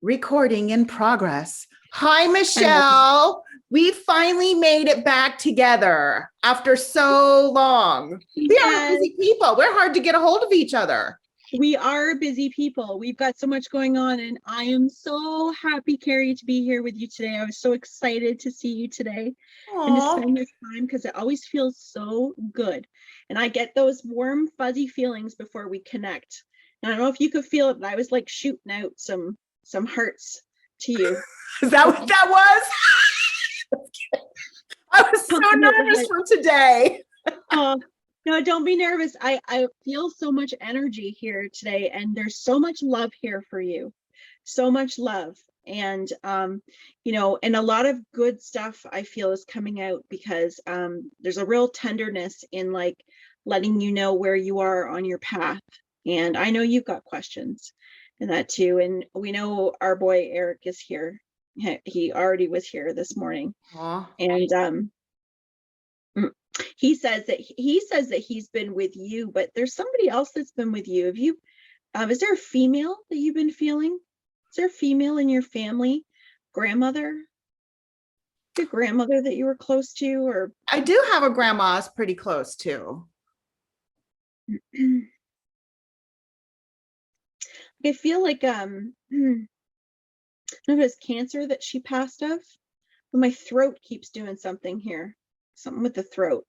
Recording in progress. Hi, Michelle. We finally made it back together after so long. We are busy people. We're hard to get a hold of each other. We are busy people. We've got so much going on, and I am so happy, Carrie, to be here with you today. I was so excited to see you today. Aww. And to spend this time, because it always feels so good. And I get those warm, fuzzy feelings before we connect. And I don't know if you could feel it, but I was like shooting out some hearts to you. Is that what that was? I was so nervous for today. No, don't be nervous. I feel so much energy here today, and there's so much love here for you. So much love. And, you know, and a lot of good stuff I feel is coming out because there's a real tenderness in like letting you know where you are on your path. And I know you've got questions and that too. And we know our boy Erik is here. He already was here this morning. Aww. And he says that he's been with you, but there's somebody else that's been with you. Have you is there a female that you've been feeling? Is there a female in your family? Grandmother? Your grandmother that you were close to? Or I do have a grandma I was pretty close to. I feel like I don't know if it's cancer that she passed of, but my throat keeps doing something here. Something with the throat.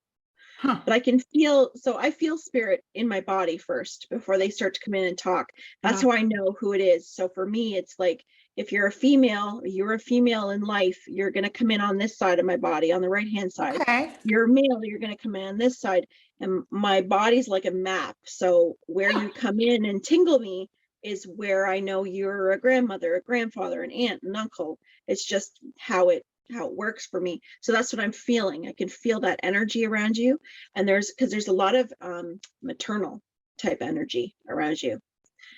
Huh. But I can feel, so I feel spirit in my body first before they start to come in and talk. That's how I know who it is. So for me, it's like, if you're a female in life, you're going to come in on this side of my body, on the right-hand side. Okay. You're male, you're going to come in on this side. And my body's like a map. So where you come in and tingle me is where I know you're a grandmother, a grandfather, an aunt, an uncle. It's just how it works for me. So that's what I'm feeling. I can feel that energy around you. And there's a lot of maternal type energy around you.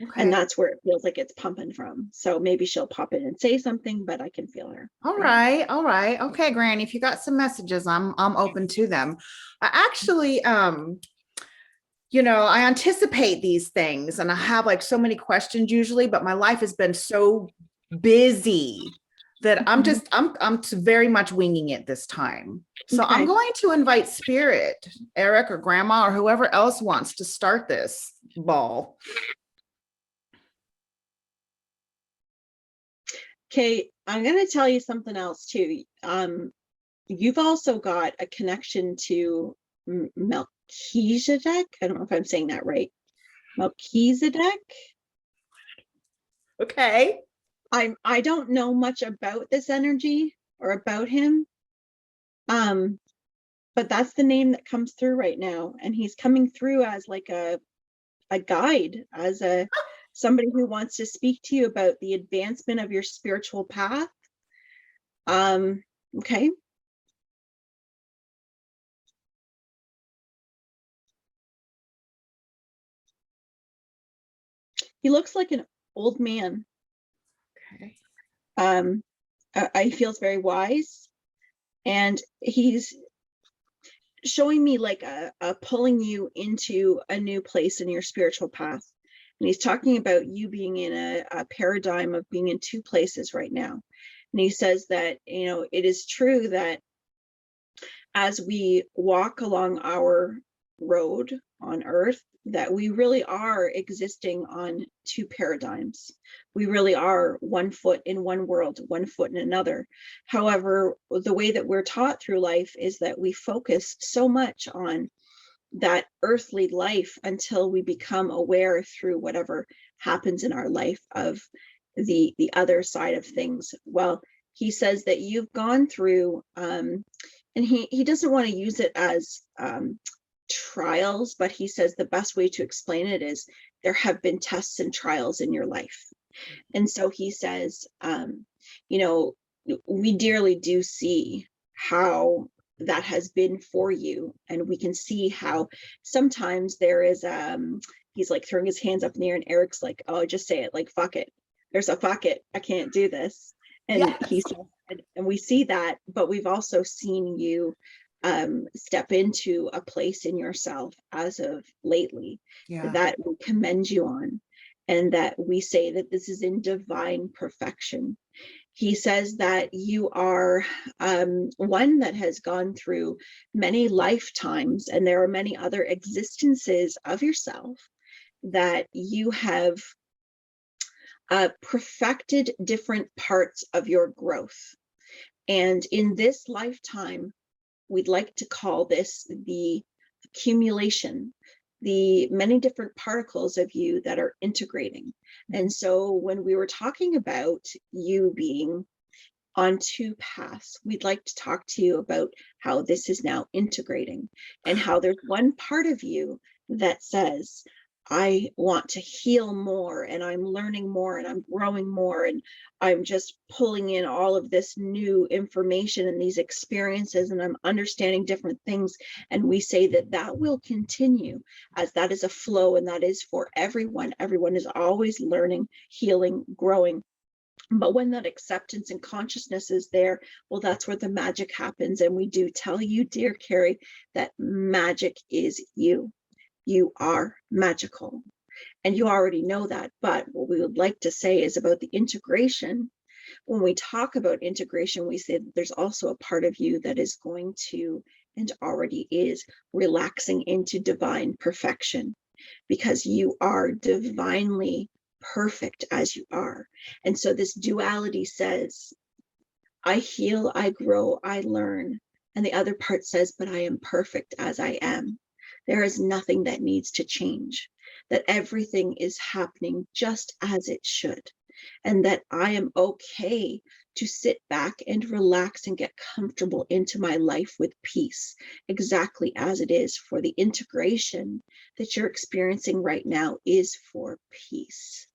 Okay. And that's where it feels like it's pumping from. So maybe she'll pop in and say something, but I can feel her. All right. Okay, Granny, if you got some messages, I'm open to them. I actually, you know, I anticipate these things and I have like so many questions usually, but my life has been so busy that I'm very much winging it this time. So okay. I'm going to invite Spirit, Erik or Grandma or whoever else wants to start this ball. Okay, I'm going to tell you something else too. You've also got a connection to Melchizedek. I don't know if I'm saying that right. Melchizedek. Okay. I don't know much about this energy or about him. But that's the name that comes through right now. And he's coming through as like a guide, as somebody who wants to speak to you about the advancement of your spiritual path. Okay. He looks like an old man. Okay. He feels very wise, and he's showing me like a pulling you into a new place in your spiritual path. And he's talking about you being in a paradigm of being in two places right now. And he says that, you know, it is true that as we walk along our road on earth, that we really are existing on two paradigms. We really are one foot in one world, one foot in another. However, the way that we're taught through life is that we focus so much on that earthly life until we become aware through whatever happens in our life of the other side of things. Well, he says that you've gone through, and he doesn't want to use it as trials, but he says the best way to explain it is there have been tests and trials in your life. And so he says, you know, we dearly do see how that has been for you. And we can see how sometimes there is, he's like throwing his hands up in the air and Erik's like, oh, just say it, like, fuck it. There's a fuck it. I can't do this. And yes. He said, and we see that, but we've also seen you step into a place in yourself as of lately that we commend you on. and that we say that this is in divine perfection. He says that you are one that has gone through many lifetimes, and there are many other existences of yourself that you have perfected different parts of your growth. And in this lifetime, we'd like to call this the accumulation, the many different particles of you that are integrating. And so when we were talking about you being on two paths, we'd like to talk to you about how this is now integrating, and how there's one part of you that says, I want to heal more, and I'm learning more, and I'm growing more, and I'm just pulling in all of this new information and these experiences, and I'm understanding different things. And we say that that will continue, as that is a flow, and that is for everyone. Everyone is always learning, healing, growing. But when that acceptance and consciousness is there, well, that's where the magic happens. And we do tell you, dear Carrie, that magic is you. You are magical. And you already know that. But what we would like to say is about the integration. When we talk about integration, we say that there's also a part of you that is going to, and already is, relaxing into divine perfection, because you are divinely perfect as you are. And so this duality says, I heal, I grow, I learn. And the other part says, but I am perfect as I am. There is nothing that needs to change, that everything is happening just as it should, and that I am okay to sit back and relax and get comfortable into my life with peace, exactly as it is. For the integration that you're experiencing right now is for peace.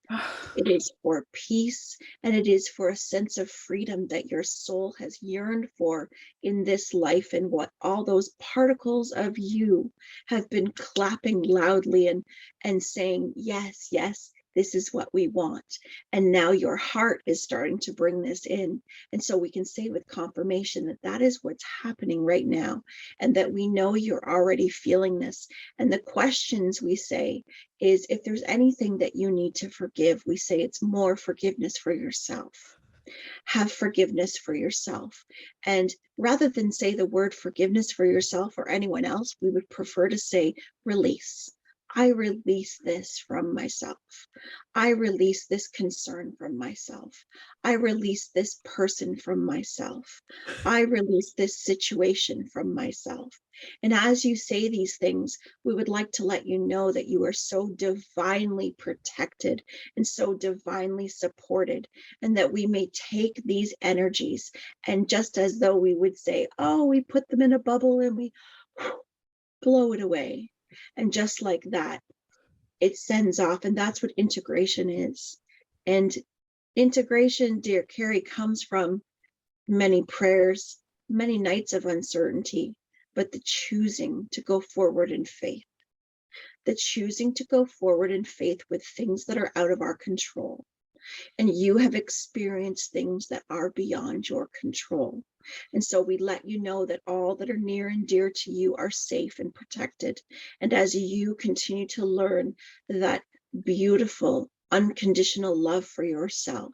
It is for peace, and it is for a sense of freedom that your soul has yearned for in this life, and what all those particles of you have been clapping loudly and saying, yes, yes, this is what we want. And now your heart is starting to bring this in. And so we can say with confirmation that that is what's happening right now, and that we know you're already feeling this. And the questions we say is, if there's anything that you need to forgive, we say it's more forgiveness for yourself. Have forgiveness for yourself. And rather than say the word forgiveness for yourself or anyone else, we would prefer to say release. I release this from myself. I release this concern from myself. I release this person from myself. I release this situation from myself. And as you say these things, we would like to let you know that you are so divinely protected and so divinely supported, and that we may take these energies, and just as though we would say, oh, we put them in a bubble and we blow it away. And just like that, it sends off. And that's what integration is. And integration, dear Carrie, comes from many prayers, many nights of uncertainty, but the choosing to go forward in faith. The choosing to go forward in faith with things that are out of our control. And you have experienced things that are beyond your control. And so we let you know that all that are near and dear to you are safe and protected. And as you continue to learn that beautiful, unconditional love for yourself,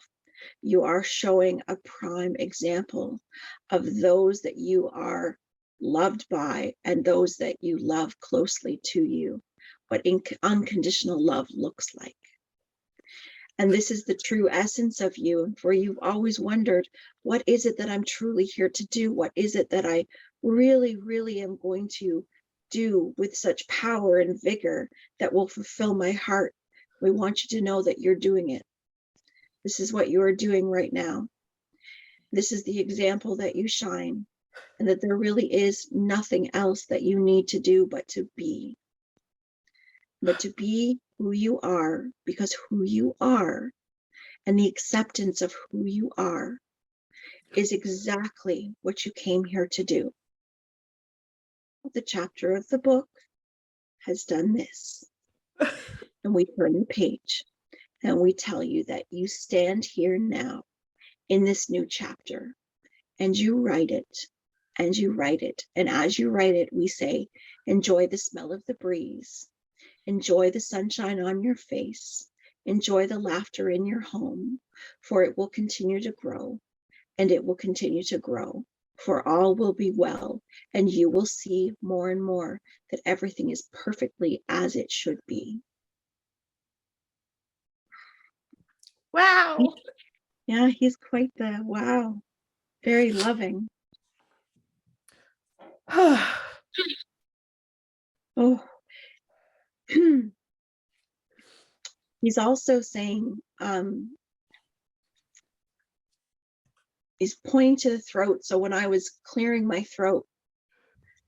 you are showing a prime example of those that you are loved by and those that you love closely to you, what unconditional love looks like. And this is the true essence of you. And for you've always wondered, what is it that I'm truly here to do? What is it that I really, really am going to do with such power and vigor that will fulfill my heart? We want you to know that you're doing it. This is what you are doing right now. This is the example that you shine, and that there really is nothing else that you need to do but to be. But to be who you are, because who you are and the acceptance of who you are is exactly what you came here to do. The chapter of the book has done this. And we turn the page and we tell you that you stand here now in this new chapter, and you write it, and you write it. And as you write it, we say, enjoy the smell of the breeze. Enjoy the sunshine on your face. Enjoy the laughter in your home, for it will continue to grow, and it will continue to grow, for all will be well, and you will see more and more that everything is perfectly as it should be. Wow. Yeah, he's quite the wow. Very loving. Oh. He's also saying, he's pointing to the throat. So when I was clearing my throat,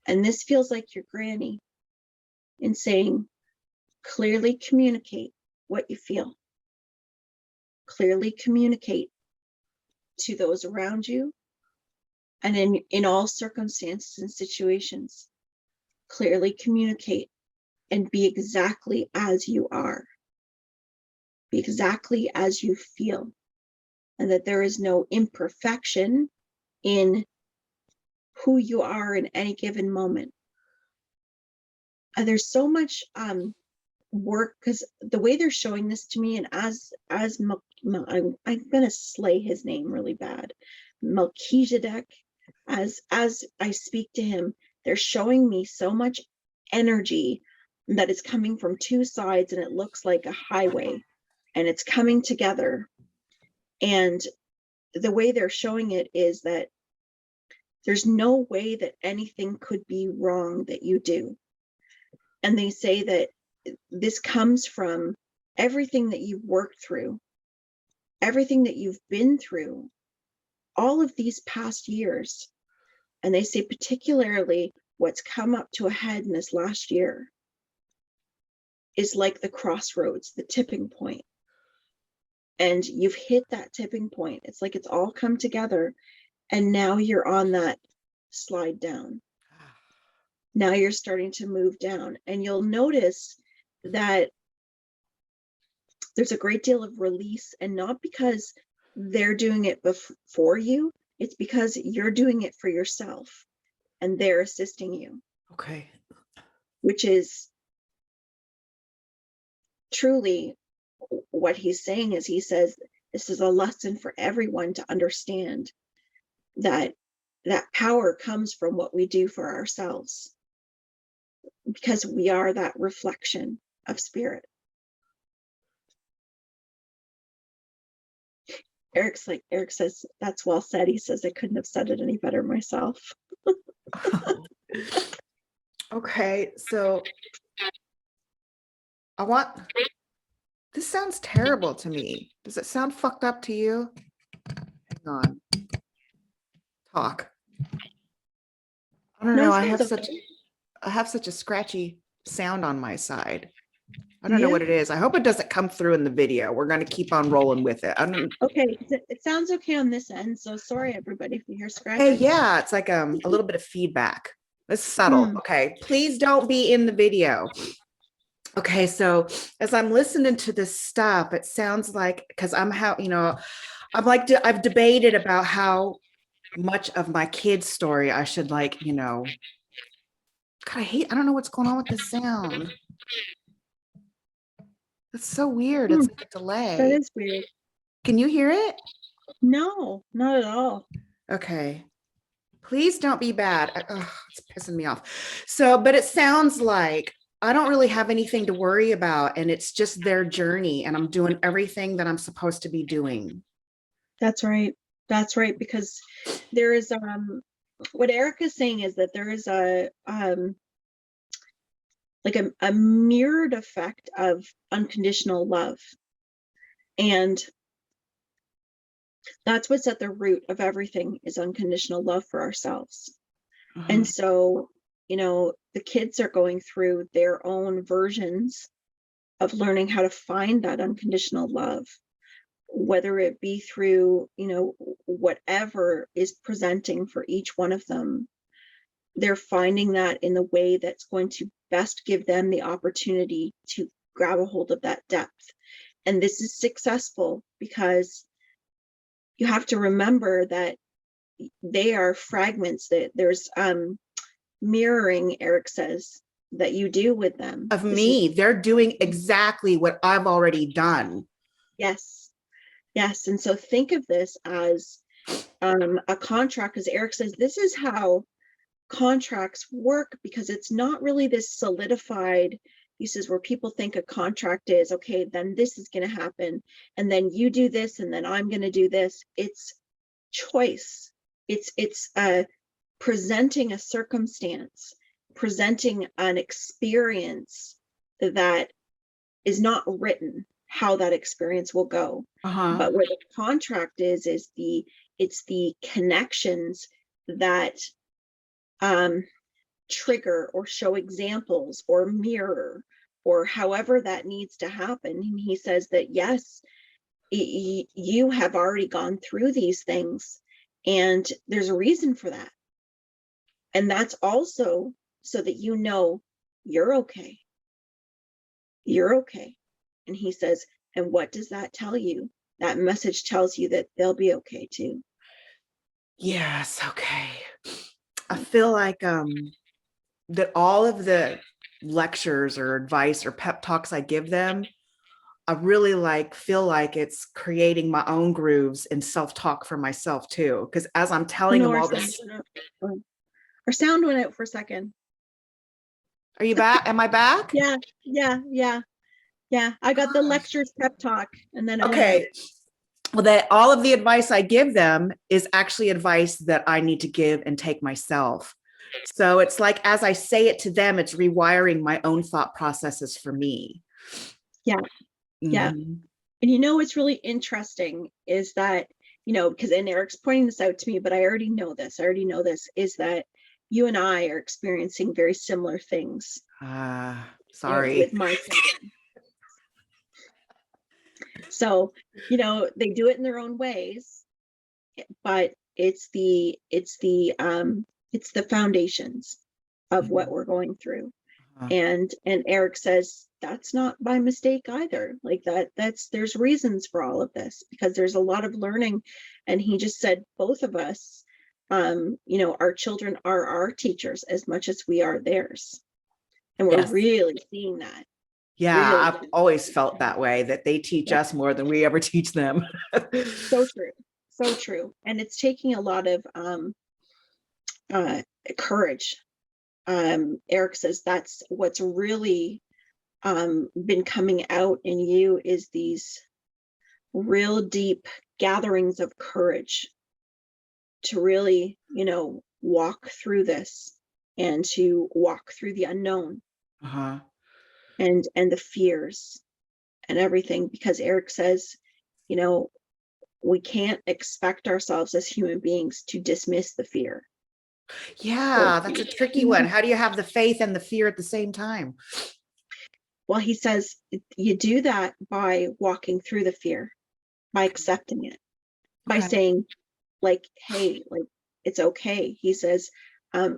and this feels like your granny, and saying, clearly communicate what you feel. Clearly communicate to those around you, and in all circumstances and situations. Clearly communicate and be exactly as you are. Be exactly as you feel, and that there is no imperfection in who you are in any given moment. And there's so much work, because the way they're showing this to me, and as I'm gonna slay his name really bad, Melchizedek, as I speak to him, they're showing me so much energy that is coming from two sides, and it looks like a highway, and it's coming together. And the way they're showing it is that there's no way that anything could be wrong that you do. And they say that this comes from everything that you've worked through, everything that you've been through, all of these past years. And they say particularly what's come up to a head in this last year is like the crossroads, the tipping point. And you've hit that tipping point. It's like it's all come together, and now you're on that slide down. Now you're starting to move down, and you'll notice that there's a great deal of release, and not because they're doing it for you, it's because you're doing it for yourself, and they're assisting you. Okay. Which is truly what he's saying. Is he says this is a lesson for everyone to understand that power comes from what we do for ourselves, because we are that reflection of spirit. Erik says, that's well said. He says, I couldn't have said it any better myself. Okay, so this sounds terrible to me. Does it sound fucked up to you? Hang on. Talk. I don't know. I have such a scratchy sound on my side. I don't know what it is. I hope it doesn't come through in the video. We're going to keep on rolling with it. Okay, it sounds okay on this end. So sorry, everybody, if you hear scratching. Hey, yeah, it's like a little bit of feedback. It's subtle. Okay, please don't be in the video. Okay, so as I'm listening to this stuff, it sounds like, because I've debated about how much of my kid's story I should God, I don't know what's going on with the sound. It's so weird. It's like a delay. That is weird. Can you hear it? No, not at all. Okay. Please don't be bad. It's pissing me off. So, but it sounds like I don't really have anything to worry about, and it's just their journey, and I'm doing everything that I'm supposed to be doing. That's right. That's right. Because there is what Erik is saying is that there is a mirrored effect of unconditional love, and that's what's at the root of everything, is unconditional love for ourselves. And so, the kids are going through their own versions of learning how to find that unconditional love, whether it be through, whatever is presenting for each one of them. They're finding that in the way that's going to best give them the opportunity to grab a hold of that depth. And this is successful because you have to remember that they are fragments, that there's mirroring, Erik says, that you do with them. Of me. They're doing exactly what I've already done. Yes. Yes. And so think of this as a contract, because Erik says this is how contracts work, because it's not really this solidified, he says, where people think a contract is, okay, then this is going to happen, and then you do this, and then I'm going to do this. It's choice. It's presenting a circumstance, presenting an experience that is not written how that experience will go. But what the contract is it's the connections that trigger or show examples or mirror or however that needs to happen. And he says that, yes, you have already gone through these things, and there's a reason for that. And that's also so that you know you're okay. You're okay. And he says, and what does that tell you? That message tells you that they'll be okay too. Yes. Okay. I feel like that all of the lectures or advice or pep talks I give them, I really feel like it's creating my own grooves and self-talk for myself too. Because as I'm telling them all this, our sound went out for a second. are you back? Am I back? Yeah. I got the lectures pep talk, and then it went out. Well, that all of the advice I give them is actually advice that I need to give and take myself. So it's like, as I say it to them, it's rewiring my own thought processes for me. Yeah. And what's really interesting is that, because, and Erik's pointing this out to me, but I already know this, is that you and I are experiencing very similar things. Sorry. With my children. So, they do it in their own ways, but it's the foundations of what we're going through. And Erik says that's not by mistake either. Like there's reasons for all of this, because there's a lot of learning. And he just said both of us, our children are our teachers as much as we are theirs. And we're really seeing that. Yeah, really. I've always felt that way, that they teach us more than we ever teach them. So true. And it's taking a lot of courage. Erik says that's what's really been coming out in you, is these real deep gatherings of courage to really, walk through this and to walk through the unknown. And the fears and everything, because Erik says, we can't expect ourselves as human beings to dismiss the fear. Yeah, that's a tricky one. How do you have the faith and the fear at the same time? Well, he says you do that by walking through the fear, by accepting it, by saying, hey, it's okay. He says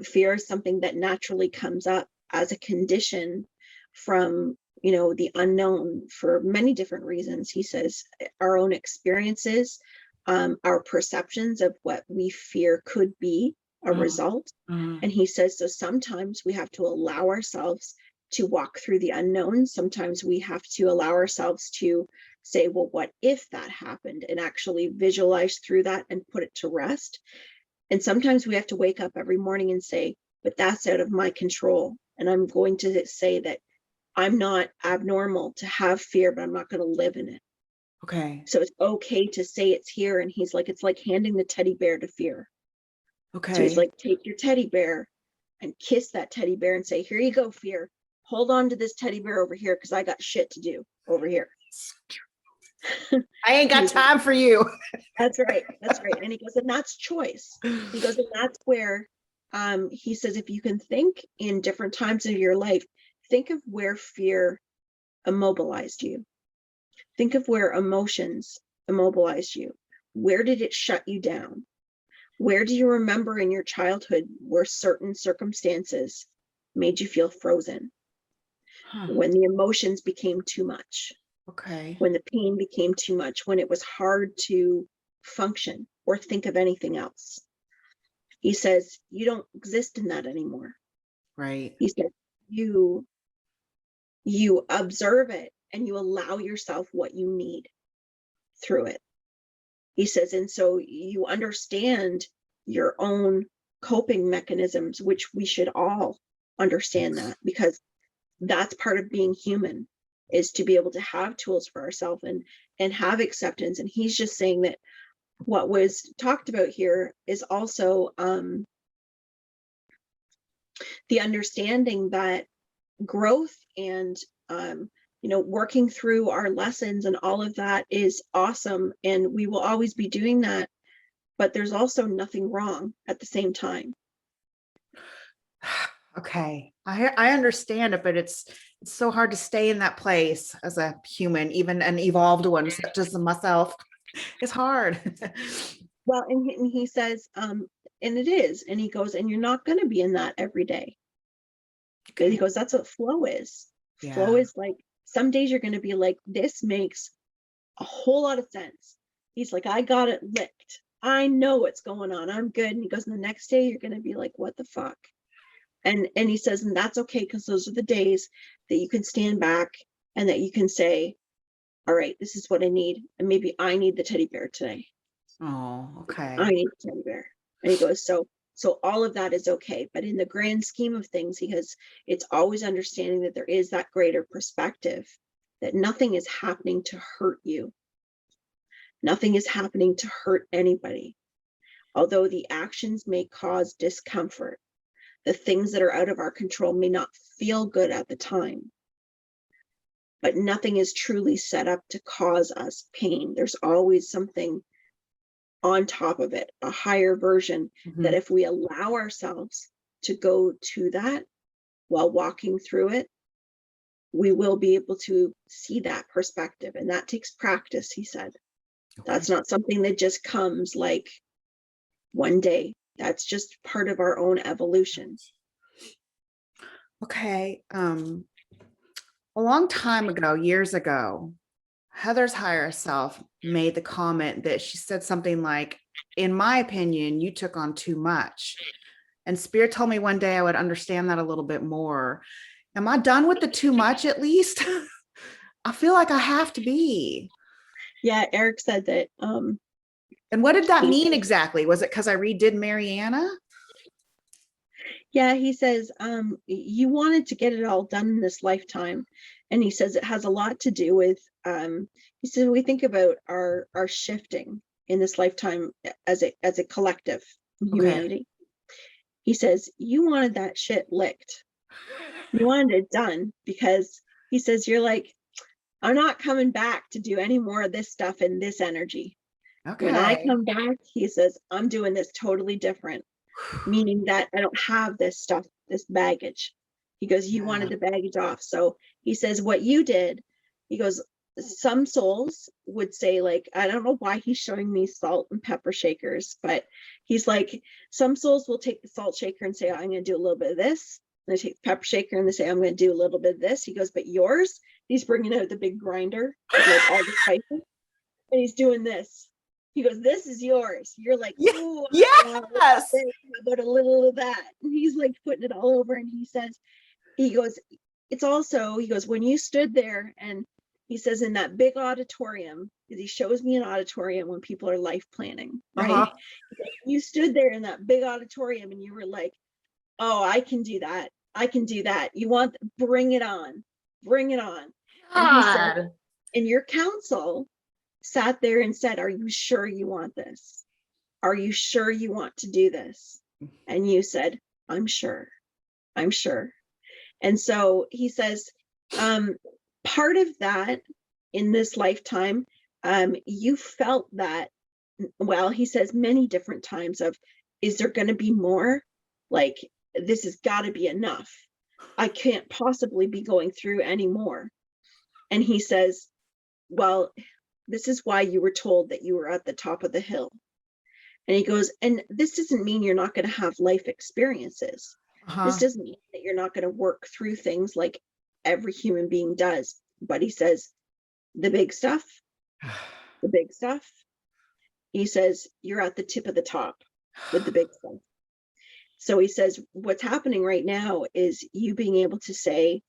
fear is something that naturally comes up as a condition from the unknown for many different reasons. He says our own experiences, our perceptions of what we fear could be a result. And he says, so sometimes we have to allow ourselves to walk through the unknown. Sometimes we have to allow ourselves to say, well, what if that happened, and actually visualize through that and put it to rest. And sometimes we have to wake up every morning and say, but that's out of my control. And I'm going to say that I'm not abnormal to have fear, but I'm not going to live in it. Okay. So it's okay to say it's here. And he's like, it's like handing the teddy bear to fear. Okay. So he's like, take your teddy bear and kiss that teddy bear and say, here you go, fear. Hold on to this teddy bear over here, because I got shit to do over here. I ain't got time for you. That's right. And he goes, and that's choice. He goes, and that's where he says, if you can think in different times of your life, think of where fear immobilized you. Think of where emotions immobilized you. Where did it shut you down? Where do you remember in your childhood where certain circumstances made you feel frozen? When the emotions became too much. Okay. When the pain became too much, when it was hard to function or think of anything else. He says, you don't exist in that anymore. Right. He said, you observe it and you allow yourself what you need through it. He says, and so you understand your own coping mechanisms, which we should all understand that, because that's part of being human, is to be able to have tools for ourselves and have acceptance. And he's just saying that what was talked about here is also the understanding that growth and working through our lessons and all of that is awesome, and we will always be doing that, but there's also nothing wrong at the same time. Okay, I understand it, but it's so hard to stay in that place as a human, even an evolved one such as myself. It's hard. Well, and he says, and it is, and he goes, and you're not going to be in that every day. Okay. He goes, that's what flow is. Yeah. Flow is like, some days you're going to be like, this makes a whole lot of sense. He's like, I got it licked. I know what's going on. I'm good. And he goes, and the next day you're going to be like, what the fuck? And he says, and that's okay, because those are the days that you can stand back and that you can say, all right, this is what I need. And maybe I need the teddy bear today. Oh, okay. I need the teddy bear. And he goes, so all of that is okay. But in the grand scheme of things, because it's always understanding that there is that greater perspective, that nothing is happening to hurt you. Nothing is happening to hurt anybody. Although the actions may cause discomfort, the things that are out of our control may not feel good at the time, but nothing is truly set up to cause us pain. There's always something on top of it, a higher version, that if we allow ourselves to go to that while walking through it, we will be able to see that perspective. And that takes practice, he said. Okay. That's not something that just comes like one day. That's just part of our own evolution. Okay. A long time ago, years ago, Heather's higher self made the comment that she said something like, in my opinion, you took on too much. And Spirit told me one day I would understand that a little bit more. Am I done with the too much at least? I feel like I have to be. Yeah, Erik said that. And what did that mean exactly? Was it because I redid Mariana? Yeah, he says, you wanted to get it all done in this lifetime. And he says it has a lot to do with, he says, we think about our shifting in this lifetime as a collective humanity. Okay. He says, you wanted that shit licked. You wanted it done because he says, you're like, I'm not coming back to do any more of this stuff in this energy. Okay. When I come back, he says, I'm doing this totally different. Meaning that I don't have this stuff, this baggage. He goes, you wanted the baggage off. So he says, what you did, he goes, some souls would say, like, I don't know why he's showing me salt and pepper shakers, but he's like, some souls will take the salt shaker and say, I'm going to do a little bit of this. And they take the pepper shaker and they say, I'm going to do a little bit of this. He goes, but yours, he's bringing out the big grinder with like all the spices, and he's doing this. He goes, this is yours. You're like, ooh, yes. How about a little of that? And he's like putting it all over. And he goes, it's also, he goes, when you stood there, and he says in that big auditorium, because he shows me an auditorium when people are life planning, right? You stood there in that big auditorium and you were like, oh, I can do that. I can do that. You want, bring it on. Bring it on. And he said, and your council sat there and said, are you sure you want this? Are you sure you want to do this? And you said, I'm sure. I'm sure. And so he says, part of that in this lifetime, you felt that, well, he says many different times of, is there going to be more? Like, this has got to be enough. I can't possibly be going through any more. And he says, well, this is why you were told that you were at the top of the hill. And he goes, and this doesn't mean you're not going to have life experiences. This doesn't mean that you're not going to work through things like every human being does. But he says, the big stuff, he says, you're at the tip of the top with the big stuff. So he says, what's happening right now is you being able to say,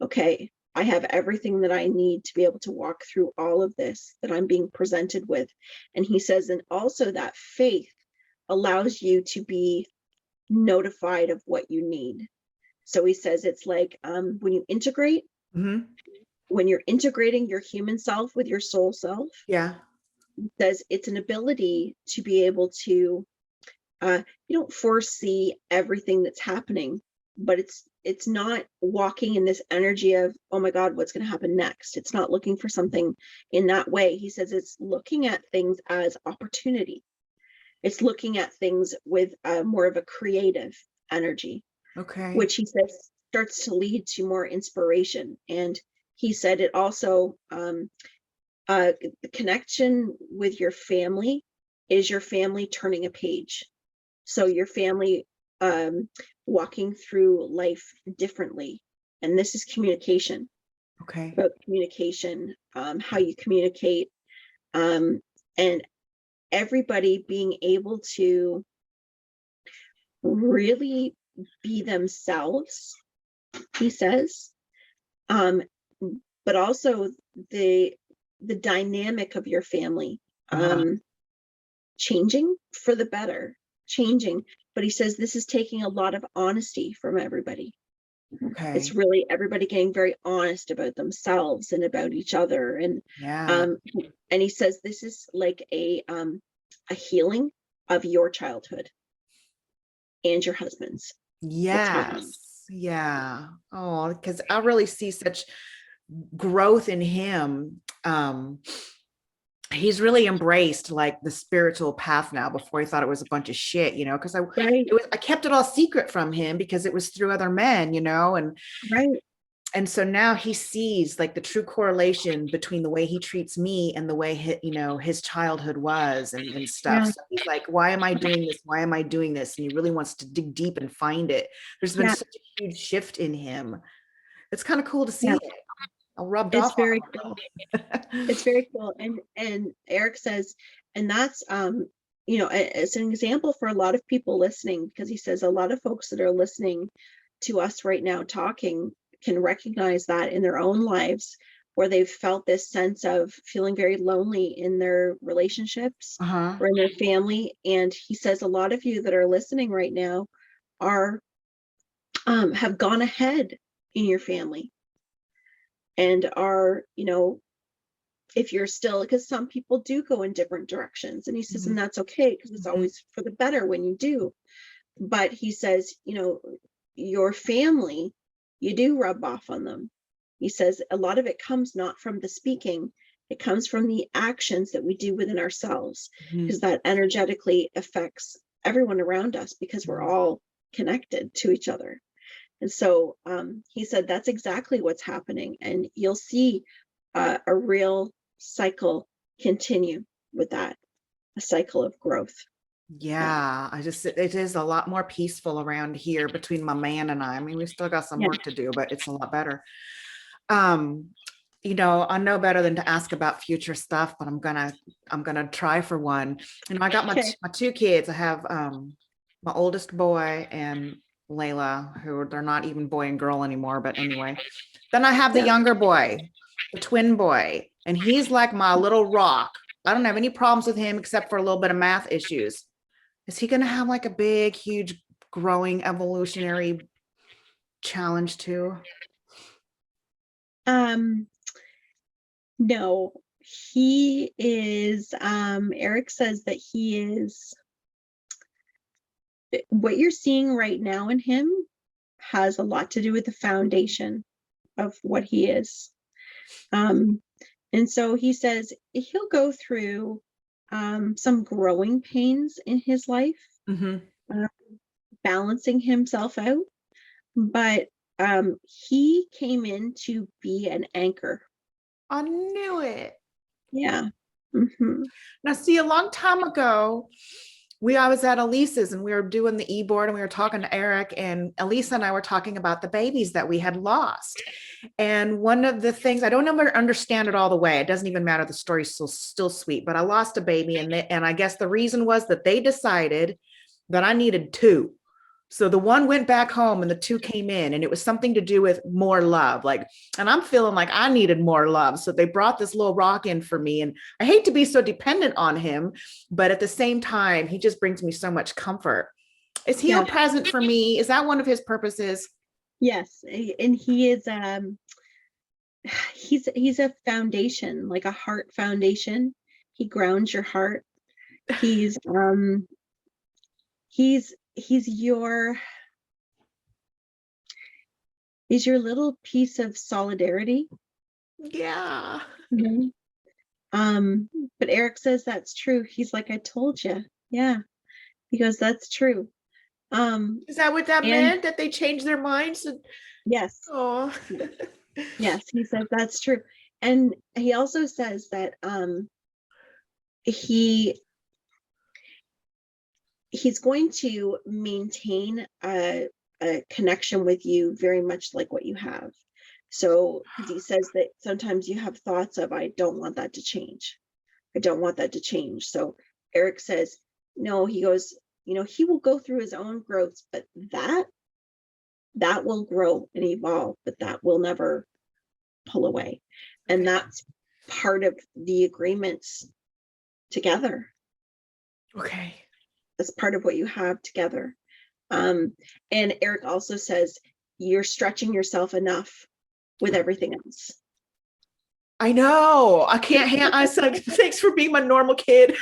okay, I have everything that I need to be able to walk through all of this that I'm being presented with. And he says, and also that faith allows you to be notified of what you need. So he says it's like when you integrate, Mhm. when you're integrating your human self with your soul self, Yeah. he says it's an ability to be able to, you don't foresee everything that's happening, but it's not walking in this energy of, oh my God, what's going to happen next. It's not looking for something in that way. He says it's looking at things as opportunity. It's looking at things with more of a creative energy, Okay. which he says starts to lead to more inspiration. And he said it also, the connection with your family is your family turning a page. So your family walking through life differently. And this is communication, Okay. about communication, how you communicate, and everybody being able to really be themselves, he says, but also the the dynamic of your family Uh-huh. changing for the better, changing. But he says this is taking a lot of honesty from everybody. It's Okay. really everybody getting very honest about themselves and about each other. Yeah. Um, and he says this is like a healing of your childhood and your husband's. What's going on? Yes. Yeah. Oh, because I really see such growth in him. He's really embraced like the spiritual path now. Before he thought it was a bunch of shit, because Right, I kept it all secret from him because it was through other men, right. and so now he sees like the true correlation between the way he treats me and the way his childhood was and stuff. Yeah, So he's like, why am I doing this? Why am I doing this? And he really wants to dig deep and find it. There's been yeah, such a huge shift in him. It's kind of cool to yeah. see it. I rubbed It's off very on cool. him. It's very cool. And Erik says, and that's as an example for a lot of people listening, because he says a lot of folks that are listening to us right now talking can recognize that in their own lives, where they've felt this sense of feeling very lonely in their relationships Uh-huh. or in their family. And he says a lot of you that are listening right now are have gone ahead in your family and are, if you're still, because some people do go in different directions, and he says, Mhm. and that's okay, because it's Mhm. always for the better when you do. But he says, your family, you do rub off on them. He says a lot of it comes not from the speaking, it comes from the actions that we do within ourselves, Mhm. because that energetically affects everyone around us, because we're Mhm. all connected to each other. And so he said that's exactly what's happening. And you'll see a real cycle continue with that, a cycle of growth. Yeah. Yeah, it is a lot more peaceful around here between my man and I. I mean, we still got some Yeah. work to do, but it's a lot better. Um, I know better than to ask about future stuff, but I'm gonna try for one. I got my Okay. my two kids. I have my oldest boy and Layla, who they're not even boy and girl anymore, but anyway. Then I have the Yeah. younger boy, the twin boy, and he's like my little rock. I don't have any problems with him except for a little bit of math issues. Is he gonna have like a big, huge, growing evolutionary challenge too? Um, no, he is, Erik says that he is, what you're seeing right now in him has a lot to do with the foundation of what he is. Um, and so he says he'll go through some growing pains in his life, Mm-hmm. uh, balancing himself out, but he came in to be an anchor. I knew it. Yeah. Hmm. Now, see, a long time ago, I was at Elise's and we were doing the e-board and we were talking to Erik, and Elisa and I were talking about the babies that we had lost. And one of the things, I don't ever understand it all the way. It doesn't even matter. The story's still sweet, but I lost a baby, and I guess the reason was that they decided that I needed two. So the one went back home and the two came in, and it was something to do with more love. Like, and I'm feeling like I needed more love. So they brought this little rock in for me. And I hate to be so dependent on him, but at the same time, he just brings me so much comfort. Is he a Yeah. present for me? Is that one of his purposes? Yes. And he is he's a foundation, like a heart foundation. He grounds your heart. He's he's your little piece of solidarity. Yeah. Mhm. But Erik says that's true. He's like, I told you. Yeah. He goes, that's true. Is that what that And meant? That they changed their minds? yes, Oh, yes, he says that's true. And he also says that he he's going to maintain a connection with you very much like what you have. So, because he says that sometimes you have thoughts of, I don't want that to change. I don't want that to change. So Erik says, no, he goes, he will go through his own growth, but that will grow and evolve, but that will never pull away. And that's part of the agreements together. okay. That's part of what you have together. And Erik also says, you're stretching yourself enough with everything else. I know. I can't. I said, thanks for being my normal kid.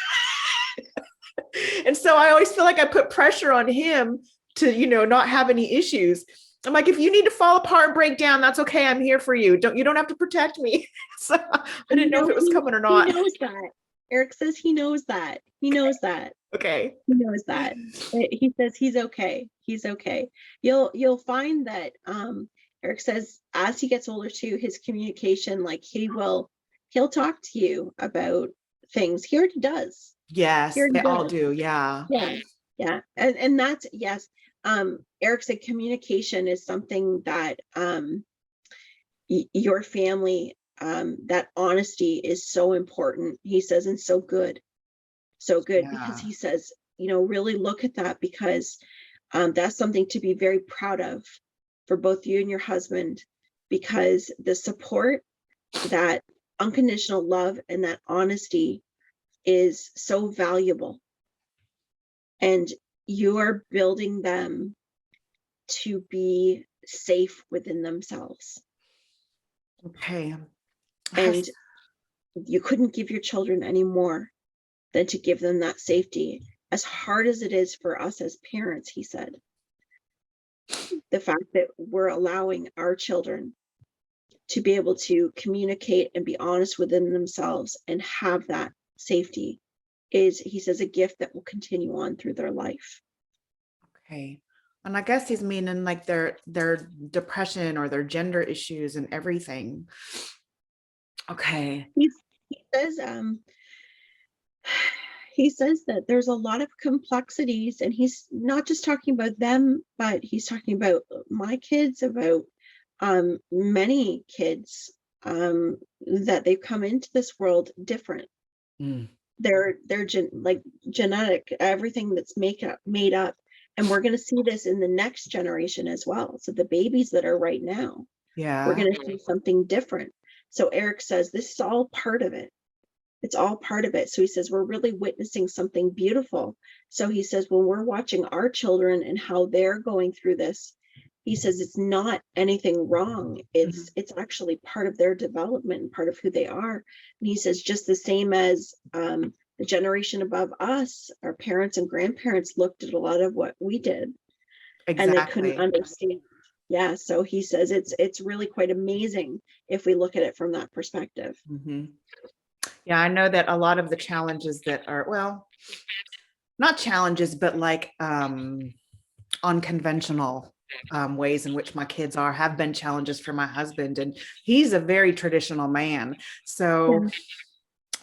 And so I always feel like I put pressure on him to, not have any issues. I'm like, if you need to fall apart and break down, that's okay. I'm here for you. You don't have to protect me. So I didn't know if it was coming or not. He knows that. Erik says he knows that. He knows that. Okay. He knows that. He says he's okay. He's okay. You'll find that Erik says as he gets older too, his communication, like he'll talk to you about things. He already does. Yes, they all do. Yeah. Yeah. Yeah. And that's, yes. Erik said communication is something that your family, that honesty is so important. He says, and so good. So good, because he says, really look at that, because that's something to be very proud of for both you and your husband, because the support, that unconditional love and that honesty is so valuable. And you are building them to be safe within themselves. Okay. And you couldn't give your children any more than to give them that safety. As hard as it is for us as parents, he said, the fact that we're allowing our children to be able to communicate and be honest within themselves and have that safety is, he says, a gift that will continue on through their life. Okay. And I guess he's meaning like their depression or their gender issues and everything. Okay. He says he says that there's a lot of complexities, and he's not just talking about them, but he's talking about my kids, about many kids, that they've come into this world different. They're like genetic, everything that's made up. And we're going to see this in the next generation as well. So the babies that are right now, we're going to see something different. So Erik says this is all part of it. It's all part of it. So he says we're really witnessing something beautiful. So he says when we're watching our children and how they're going through this, he says it's not anything wrong. It's actually part of their development, part of who they are. And he says just the same as the generation above us, our parents and grandparents looked at a lot of what we did, and they couldn't understand. Yeah, so he says it's really quite amazing if we look at it from that perspective. Yeah, I know that a lot of the challenges that are, well, not challenges, but like unconventional ways in which my kids have been challenges for my husband, and he's a very traditional man. So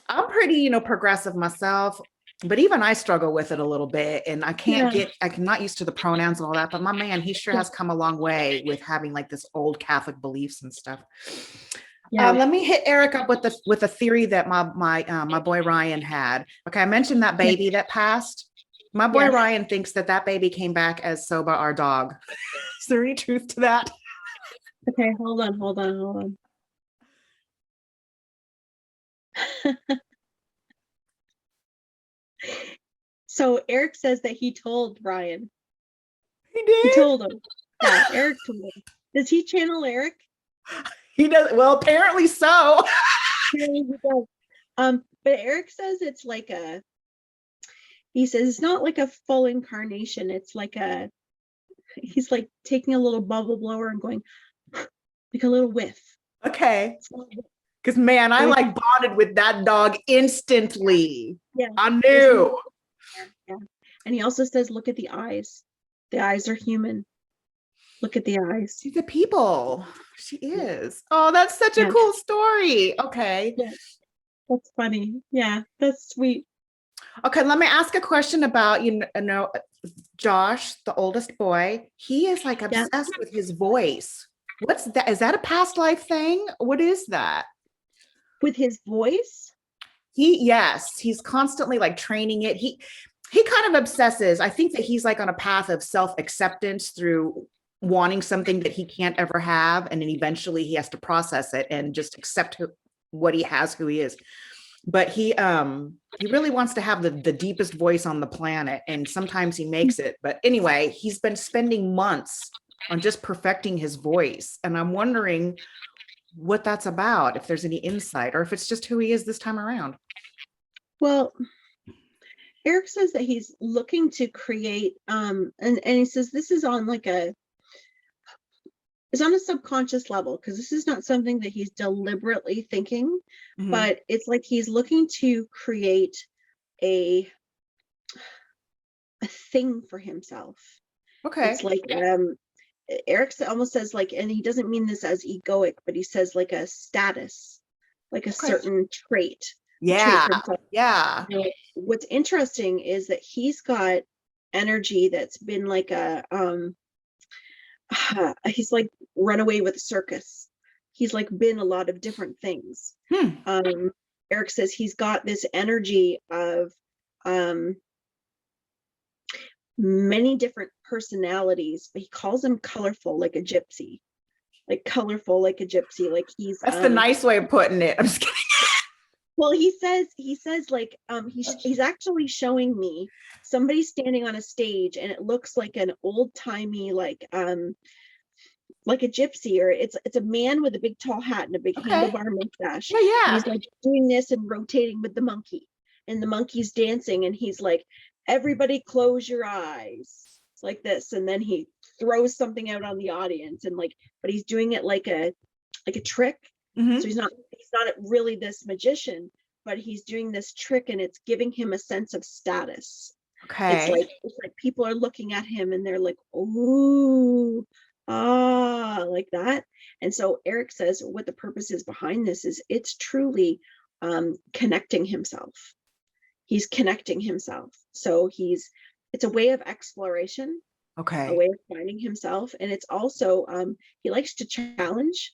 I'm pretty, progressive myself, but even I struggle with it a little bit, and I'm not used to the pronouns and all that, but my man, he sure has come a long way with having like this old Catholic beliefs and stuff. Let me hit Erik up with a theory that my boy Ryan had. Okay, I mentioned that baby that passed. My boy Yes. Ryan thinks that that baby came back as Soba, our dog. Is there any truth to that? Okay, hold on. So Erik says that he told Ryan. He He did. told him. Yeah, Erik told him. Does he channel Erik? He does. Well, apparently so. Apparently he does. But Erik says it's like he says it's not like a full incarnation. It's like he's like taking a little bubble blower and going like a little whiff. Okay. Because man, I like bonded with that dog instantly. Yeah. I knew. Yeah. And he also says, look at the eyes. The eyes are human. Look at the eyes. She's a people. She is. Oh, that's such a cool story. Okay. Yeah. That's funny. Yeah, that's sweet. Okay, let me ask a question about, you know, Josh, the oldest boy. He is like obsessed with his voice. What's that? Is that a past life thing? What is that? With his voice? Yes, he's constantly like training it. He kind of obsesses. I think that he's like on a path of self-acceptance through wanting something that he can't ever have, and then eventually he has to process it and just accept what he has, who he is. But he really wants to have the deepest voice on the planet, and sometimes he makes it. But anyway, he's been spending months on just perfecting his voice, and I'm wondering what that's about, if there's any insight, or if it's just who he is this time around. Well, Erik says that he's looking to create and he says this is on like it's on a subconscious level, because this is not something that he's deliberately thinking, but it's like he's looking to create a thing for himself. Okay. It's like Erik almost says like, and he doesn't mean this as egoic, but he says like a status, like a certain trait. Yeah. Yeah. What's interesting is that he's got energy that's been like he's like run away with a circus. He's like been a lot of different things. Erik says he's got this energy of many different personalities, but he calls them colorful like a gypsy. Like colorful like a gypsy. Like he's that's the nice way of putting it. I'm just kidding. Well, he says like he's actually showing me somebody standing on a stage, and it looks like an old-timey like a gypsy, or it's a man with a big tall hat and a big handlebar mustache. Yeah. He's like doing this and rotating with the monkey, and the monkey's dancing, and he's like, everybody close your eyes, like this, and then he throws something out on the audience, and like, but he's doing it like a trick. So he's not really this magician, but he's doing this trick, and it's giving him a sense of status. It's like people are looking at him and they're like, ooh, like that. And so Erik says what the purpose is behind this is it's truly connecting himself. He's connecting himself. So it's a way of exploration, a way of finding himself. And it's also he likes to challenge.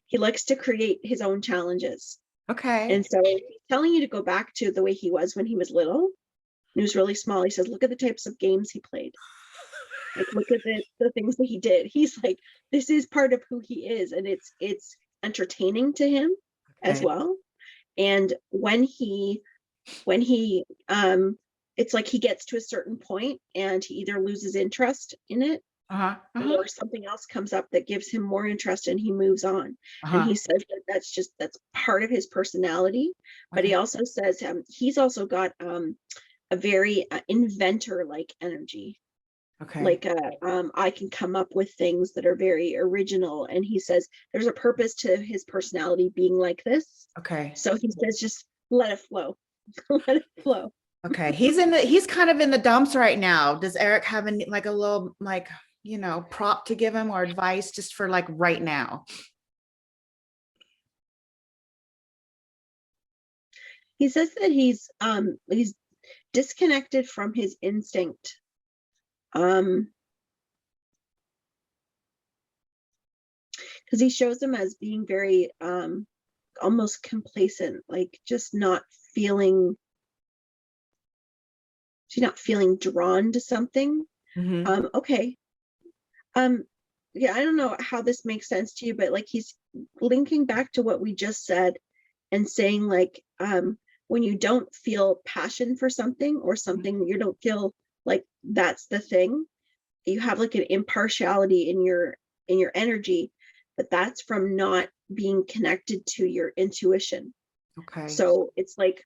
He likes to create his own challenges. And so he's telling you to go back to the way he was when he was little. He was really small. He says, look at the types of games he played. Like, look at the things that he did. He's like, this is part of who he is. And it's entertaining to him as well. And when he it's like he gets to a certain point and he either loses interest in it or something else comes up that gives him more interest and he moves on. And he says that's part of his personality. But he also says he's also got a very inventor like energy. Like I can come up with things that are very original. And he says there's a purpose to his personality being like this. So he says just let it flow. Let it flow. He's kind of in the dumps right now. Does Erik have any like a little like, you know, prop to give him or advice just for like right now? He says that he's disconnected from his instinct. Because he shows him as being very almost complacent, like just not feeling she's not feeling drawn to something. Okay. Yeah, I don't know how this makes sense to you, but like he's linking back to what we just said and saying like, when you don't feel passion for something or something, you don't feel like that's the thing, you have like an impartiality in your energy, but that's from not being connected to your intuition. Okay. So it's like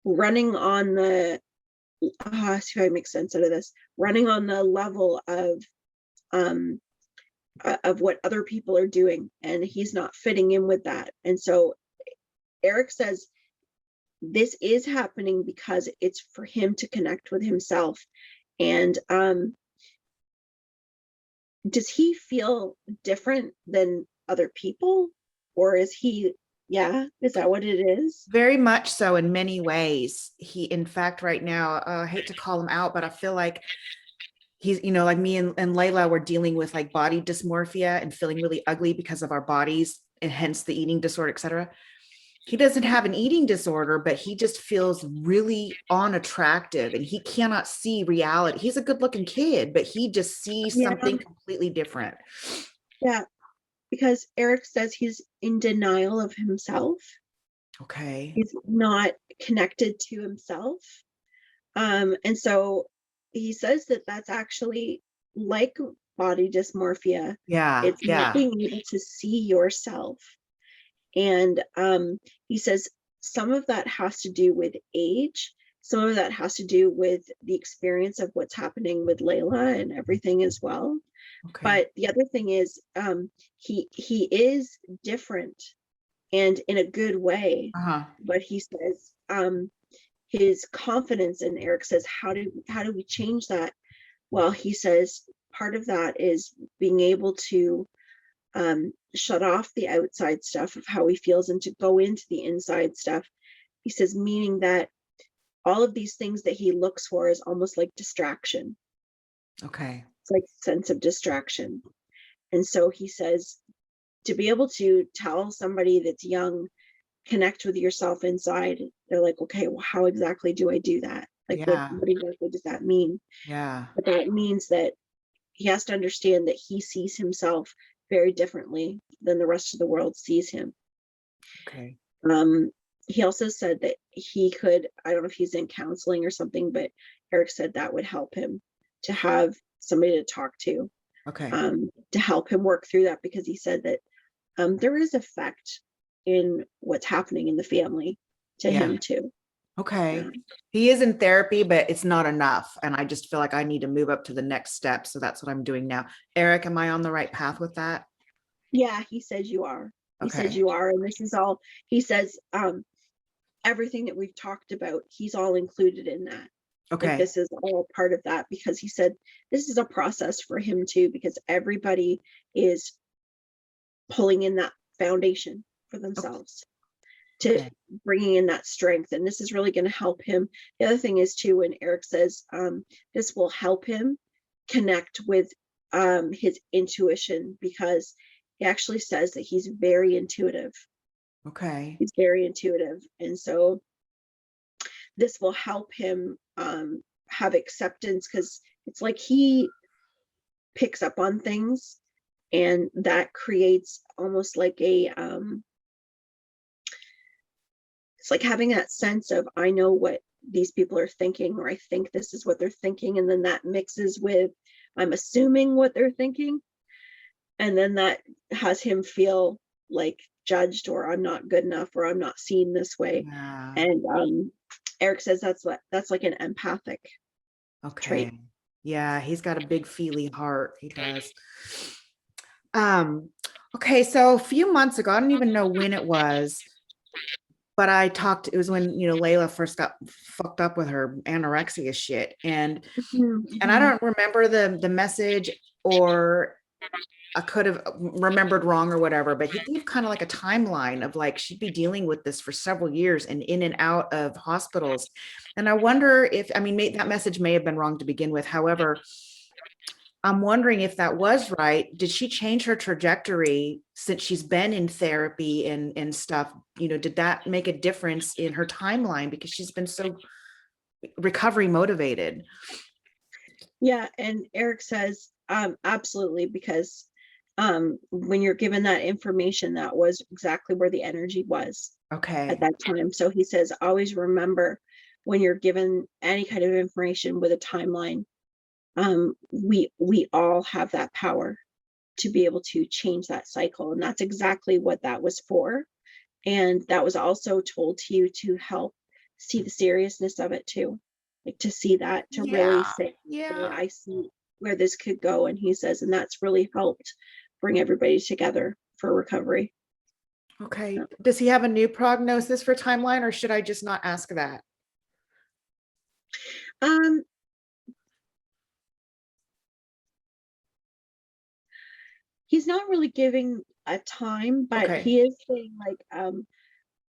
running on the see if I make sense out of this, running on the level of what other people are doing, and he's not fitting in with that. And so Erik says this is happening because it's for him to connect with himself. And does he feel different than other people, or is he, yeah, is that what it is? Very much so in many ways. He, in fact, right now, I hate to call him out, but I feel like he's, you know, like me and Layla, we're dealing with like body dysmorphia and feeling really ugly because of our bodies, and hence the eating disorder, etc. He doesn't have an eating disorder, but he just feels really unattractive and he cannot see reality. He's a good looking kid, but he just sees Yeah. something completely different. Yeah, because Erik says he's in denial of himself. Okay. He's not connected to himself. And so he says that that's actually like body dysmorphia. Yeah. It's not Yeah. being able to see yourself. And he says some of that has to do with age. Some of that has to do with the experience of what's happening with Layla and everything as well. Okay. But the other thing is he is different and in a good way. But he says his confidence, and Erik says, how do we change that? Well, he says part of that is being able to shut off the outside stuff of how he feels and to go into the inside stuff. He says, meaning that all of these things that he looks for is almost like distraction. Okay. It's like sense of distraction. And so he says, to be able to tell somebody that's young, connect with yourself inside, they're like, okay, well, how exactly do I do that? Like, Yeah. what exactly does that mean? Yeah. But that means that he has to understand that he sees himself very differently than the rest of the world sees him. Okay. He also said that he could, I don't know if he's in counseling or something, but Erik said that would help him to have somebody to talk to, Okay. to help him work through that, because he said that there is effect in what's happening in the family to him too. Okay. He is in therapy, but it's not enough. And I just feel like I need to move up to the next step. So that's what I'm doing now. Erik, am I on the right path with that? Yeah, he says you are. He says Okay. you are. And this is all, he says, everything that we've talked about, he's all included in that. Like Okay. this is all part of that, because he said this is a process for him too, because everybody is pulling in that foundation for themselves to bringing in that strength. And this is really going to help him. The other thing is too, when Erik says this will help him connect with his intuition, because he actually says that he's very intuitive. Okay. He's very intuitive. And so this will help him have acceptance, because it's like he picks up on things, and that creates almost like a it's like having that sense of, I know what these people are thinking, or I think this is what they're thinking, and then that mixes with, I'm assuming what they're thinking, and then that has him feel like judged, or I'm not good enough, or I'm not seen this way. Yeah. And Erik says that's like an empathic trait. Yeah, he's got a big feely heart. He does. Okay, so a few months ago, I don't even know when it was, but I talked, it was when, you know, Layla first got fucked up with her anorexia shit. And I don't remember the message, or I could have remembered wrong or whatever, but he gave kind of like a timeline of like, she'd be dealing with this for several years and in and out of hospitals. And I wonder if, I mean, that message may have been wrong to begin with. However, I'm wondering if that was right. Did she change her trajectory since she's been in therapy and stuff? You know, did that make a difference in her timeline? Because she's been so, recovery motivated. Yeah. And Erik says, absolutely, because when you're given that information, that was exactly where the energy was Okay. at that time. So he says, always remember when you're given any kind of information with a timeline, we all have that power to be able to change that cycle. And that's exactly what that was for. And that was also told to you to help see the seriousness of it too. Like to see that, to really Yeah. say, Yeah. I see where this could go. And he says, and that's really helped bring everybody together for recovery. Okay. Does he have a new prognosis for timeline, or should I just not ask that? Um, he's not really giving a time, but Okay. he is saying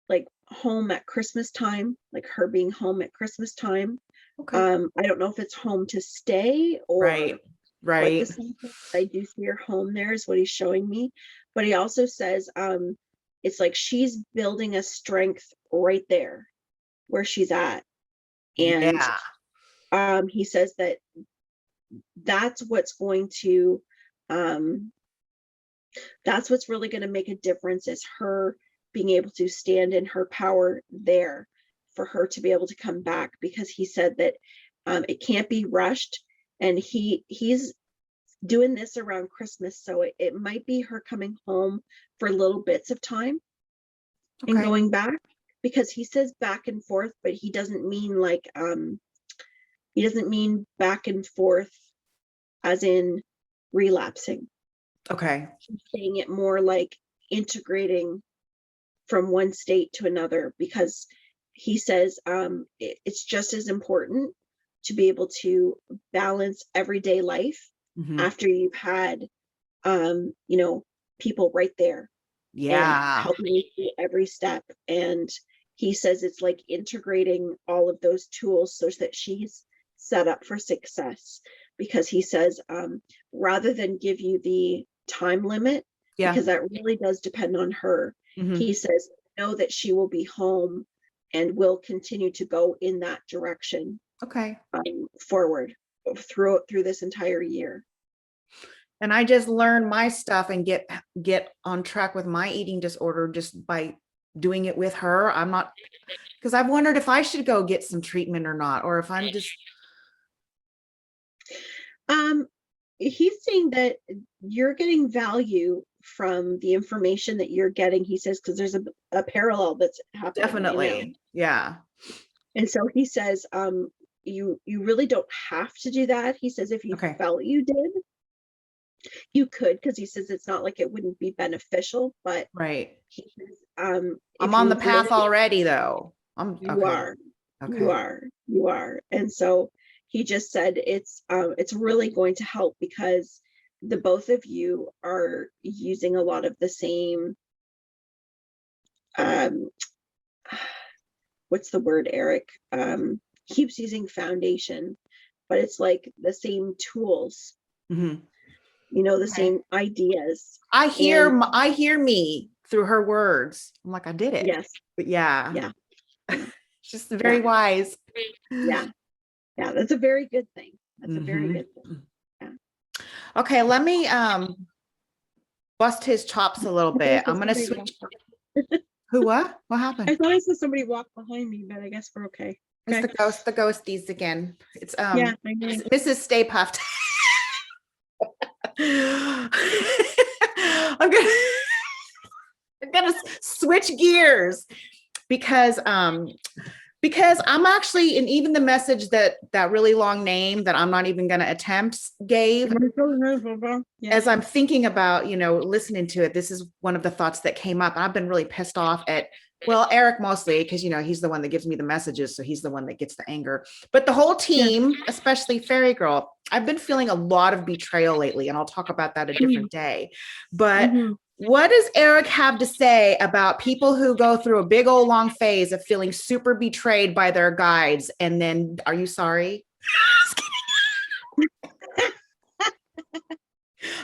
like home at Christmas time, like her being home at Christmas time. Okay. I don't know if it's home to stay or Right. what Right. the same thing. I do see her home there is what he's showing me. But he also says it's like she's building a strength right there where she's at. And Yeah. he says that that's what's going to um that's what's really going to make a difference, is her being able to stand in her power there for her to be able to come back, because he said that it can't be rushed. And he's doing this around Christmas, so it might be her coming home for little bits of time and Okay. going back, because he says back and forth, but he doesn't mean back and forth as in relapsing. Okay. He's saying it more like integrating from one state to another, because he says it's just as important to be able to balance everyday life Mhm. after you've had people right there and Yeah. helping you through every step. And he says it's like integrating all of those tools so that she's set up for success, because he says rather than give you the time limit, Yeah. because that really does depend on her, Mhm. he says know that she will be home and will continue to go in that direction Okay. forward through this entire year. And I just learn my stuff and get on track with my eating disorder just by doing it with her. I'm not, because I've wondered if I should go get some treatment or not, or if I'm just. He's saying that you're getting value from the information that you're getting, he says, because there's a parallel that's happening right now. Definitely. Yeah. And so he says you really don't have to do that. He says if you Okay. felt you did, you could, because he says it's not like it wouldn't be beneficial, but Right. he says I'm on the path already, though. you are. Okay. You are. And so he just said it's really going to help, because the both of you are using a lot of the same what's the word, Erik? Keeps using foundation, but it's like the same tools, Mhm. the Okay. same ideas. I And hear me through her words. I'm like, I did it. yes, But yeah. yeah, She's very wise. yeah, that's a very good thing. That's a very Mhm. good thing. Yeah. Okay, let me bust his chops a little bit. I'm gonna switch. Who? What? What happened? I thought I saw somebody walk behind me, but I guess we're okay. It's the ghosties again. It's Yeah, I know. Mrs. Stay Puffed. I'm gonna switch gears because I'm actually, and even the message that really long name that I'm not even going to attempt gave, as I'm thinking about, listening to it, this is one of the thoughts that came up. And I've been really pissed off at, well, Erik mostly, because, he's the one that gives me the messages. So he's the one that gets the anger, but the whole team, especially Fairy Girl, I've been feeling a lot of betrayal lately. And I'll talk about that a different day. But what does Erik have to say about people who go through a big old long phase of feeling super betrayed by their guides? And then, are you sorry?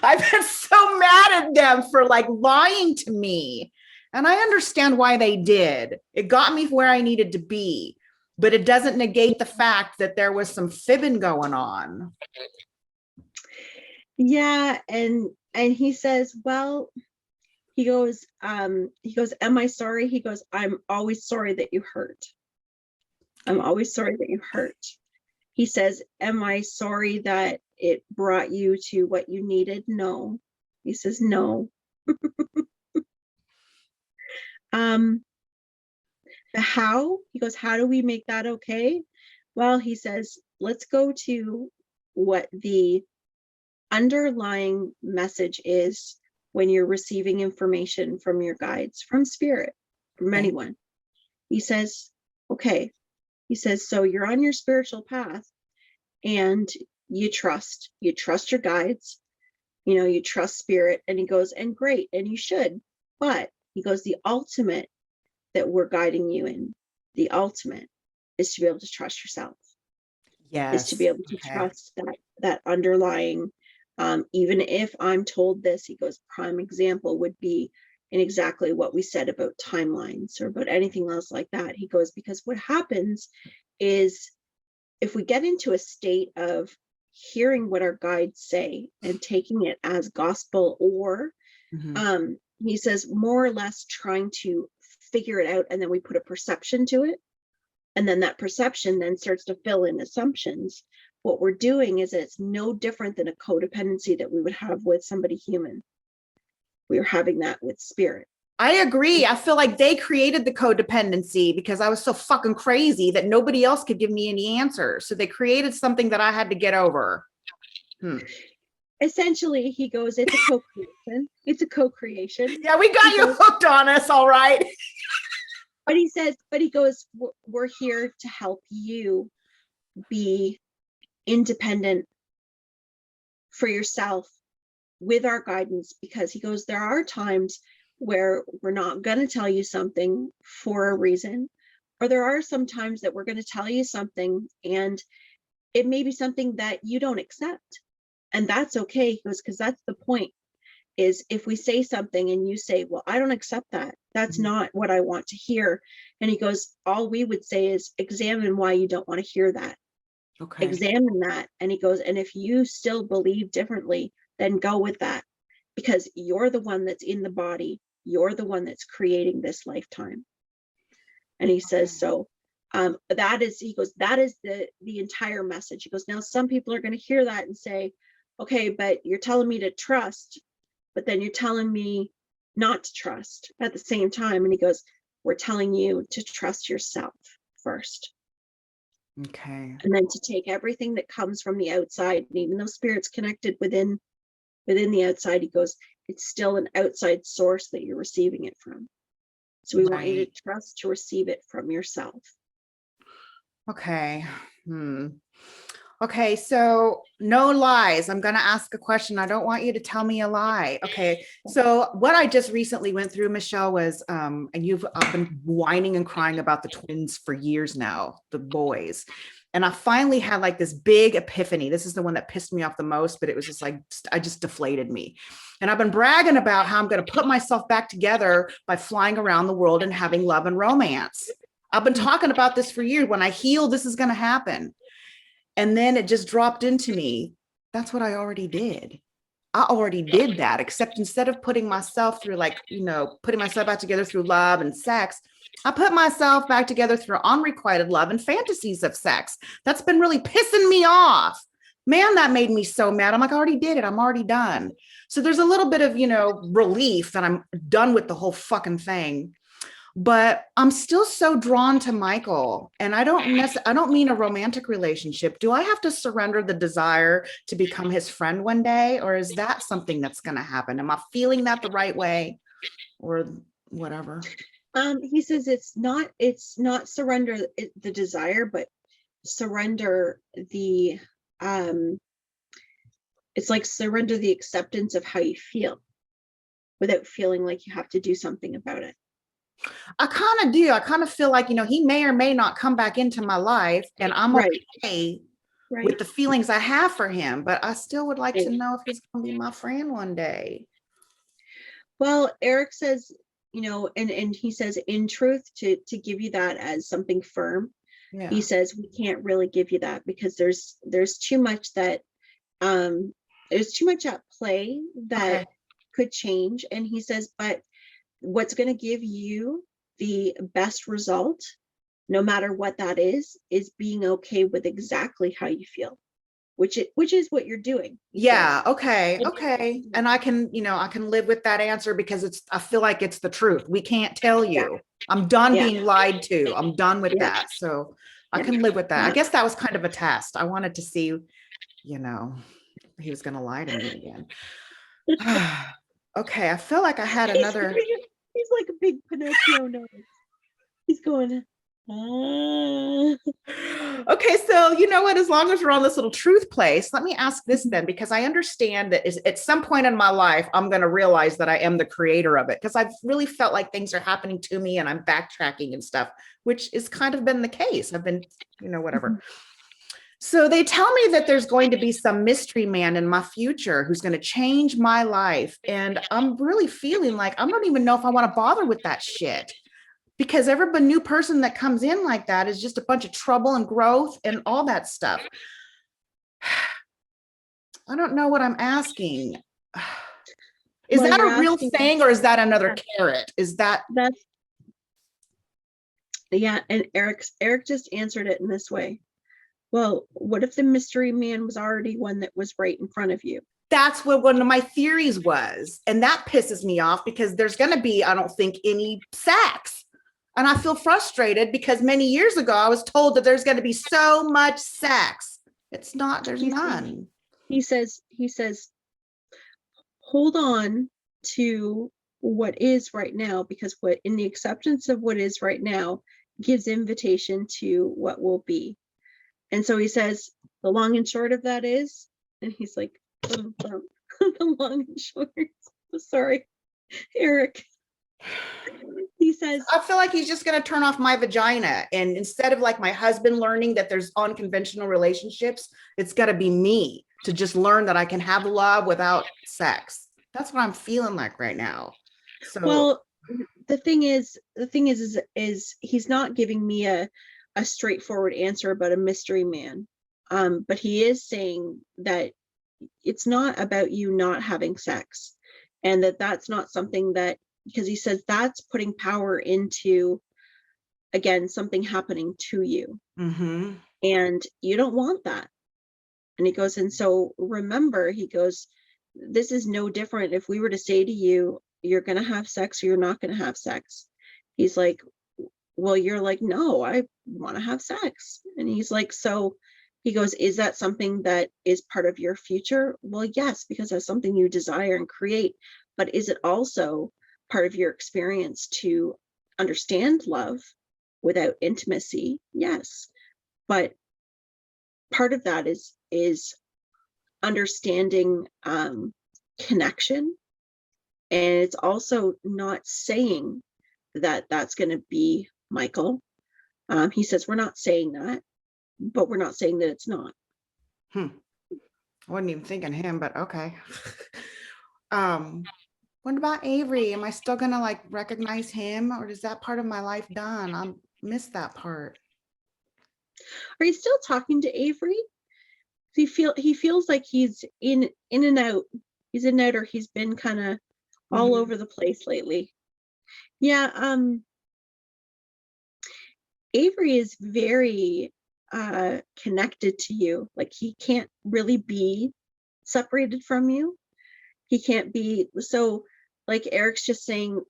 I've been so mad at them for like lying to me. And I understand why they did. It got me where I needed to be. but it doesn't negate the fact that there was some fibbing going on. Yeah, and he says, well, he goes, am I sorry? He goes, I'm always sorry that you hurt. I'm always sorry that you hurt. He says, am I sorry that it brought you to what you needed? No. He says, no. The how? He goes, how do we make that okay? Well, he says, let's go to what the underlying message is when you're receiving information from your guides, from spirit, from anyone. He says, okay. He says, so you're on your spiritual path and you trust your guides, you trust spirit. And he goes, and great, and you should. But he goes, the ultimate that we're guiding you in, the ultimate is to be able to trust yourself. Yes. Is to be able to trust that underlying, even if I'm told this, he goes, prime example would be in exactly what we said about timelines or about anything else like that. He goes, because what happens is if we get into a state of hearing what our guides say and taking it as gospel, or he says more or less trying to figure it out, and then we put a perception to it, and then that perception then starts to fill in assumptions. What we're doing is it's no different than a codependency that we would have with somebody human. We're having that with spirit. I agree. I feel like they created the codependency because I was so fucking crazy that nobody else could give me any answers. So they created something that I had to get over. Essentially, he goes, it's a co-creation. It's a co-creation. Yeah, we got you hooked on us, all right. But he goes, we're here to help you be independent for yourself with our guidance, because he goes, there are times where we're not going to tell you something for a reason, or there are some times that we're going to tell you something and it may be something that you don't accept, and that's okay. He goes, because that's the point, is if we say something and you say, well, I don't accept that, that's not what I want to hear. And he goes, all we would say is examine why you don't want to hear that. Okay. Examine that. And he goes, and if you still believe differently, then go with that, because you're the one that's in the body. You're the one that's creating this lifetime. And he says, so that is, he goes, that is the entire message. He goes, now some people are going to hear that and say, okay, but you're telling me to trust, but then you're telling me not to trust at the same time. And he goes, we're telling you to trust yourself first. Okay. And then to take everything that comes from the outside, and even though spirit's connected within the outside, he goes, it's still an outside source that you're receiving it from. So we want you to trust to receive it from yourself. Okay. Okay, so no lies. I'm going to ask a question. I don't want you to tell me a lie. Okay, so what I just recently went through, Michelle, was, and I've been whining and crying about the twins for years now, the boys. And I finally had like this big epiphany. This is the one that pissed me off the most, but it was just like, I just deflated me. And I've been bragging about how I'm going to put myself back together by flying around the world and having love and romance. I've been talking about this for years. When I heal, this is going to happen. And then it just dropped into me. That's what I already did. I already did that, except instead of putting myself through, like, putting myself back together through love and sex, I put myself back together through unrequited love and fantasies of sex. That's been really pissing me off. Man, that made me so mad. I'm like, I already did it. I'm already done. So there's a little bit of, relief that I'm done with the whole fucking thing. But I'm still so drawn to Michael, and I don't mean a romantic relationship. Do I have to surrender the desire to become his friend one day, or is that something that's going to happen? Am I feeling that the right way, or whatever? He says it's not surrender the desire, but surrender the it's like surrender the acceptance of how you feel without feeling like you have to do something about it. I kind of do. I kind of feel like, he may or may not come back into my life, and I'm okay with the feelings I have for him, but I still would like to know if he's going to be my friend one day. Well, Erik says, and he says, in truth, to give you that as something firm, Yeah. He says we can't really give you that because there's too much that there's too much at play that Okay. could change. And he says, but what's going to give you the best result, no matter what that is being okay with exactly how you feel, which is what you're doing. Yeah. Says. Okay. Okay. And I can, I can live with that answer because I feel like it's the truth. We can't tell Yeah. you. I'm done Yeah. being lied to. I'm done with Yeah. that. So I Yeah. can live with that. I Yeah. guess that was kind of a test. I wanted to see, he was going to lie to me again. Okay. I feel like I had another. He's like a big Pinocchio nose. He's going, Okay, so you know what? As long as we're on this little truth place, let me ask this then, because I understand that at some point in my life, I'm going to realize that I am the creator of it, because I've really felt like things are happening to me and I'm backtracking and stuff, which has kind of been the case. I've been, whatever. So they tell me that there's going to be some mystery man in my future who's going to change my life. And I'm really feeling like I don't even know if I want to bother with that shit, because every new person that comes in like that is just a bunch of trouble and growth and all that stuff. I don't know what I'm asking. Is well, that you're a real asking, thing, or is that another carrot? Is that that's, yeah. And Erik just answered it in this way. Well, what if the mystery man was already one that was right in front of you? that's what one of my theories was. And that pisses me off because there's going to be, I don't think, any sex. And I feel frustrated because many years ago, I was told that there's going to be so much sex. It's not, there's none. He says, hold on to what is right now, because what in the acceptance of what is right now gives invitation to what will be. And so he says, the long and short of that is, and he's like, the long and short, sorry, Erik. He says, I feel like he's just going to turn off my vagina. And instead of like my husband learning that there's unconventional relationships, it's got to be me to just learn that I can have love without sex. That's what I'm feeling like right now. So, well, the thing is he's not giving me a straightforward answer about a mystery man. But he is saying that it's not about you not having sex, and that's not something that, because he says that's putting power into, again, something happening to you, and you don't want that. And he goes, and so remember, he goes, this is no different if we were to say to you, you're going to have sex or you're not going to have sex. He's like, well, you're like, no, I want to have sex. And he's like, so he goes, is that something that is part of your future? Well, yes, because that's something you desire and create. But is it also part of your experience to understand love without intimacy? Yes. But part of that is understanding connection. And it's also not saying that that's going to be Michael. He says, we're not saying that, but we're not saying that it's not. I wasn't even thinking him, but okay. What about Avery? Am I still gonna like recognize him, or is that part of my life done? I missed that part. Are you still talking to Avery? He feels like he's in and out. He's in and out, or he's been kind of all over the place lately. Yeah, Avery is very connected to you. Like he can't really be separated from you. He can't be, so like Erik's just saying,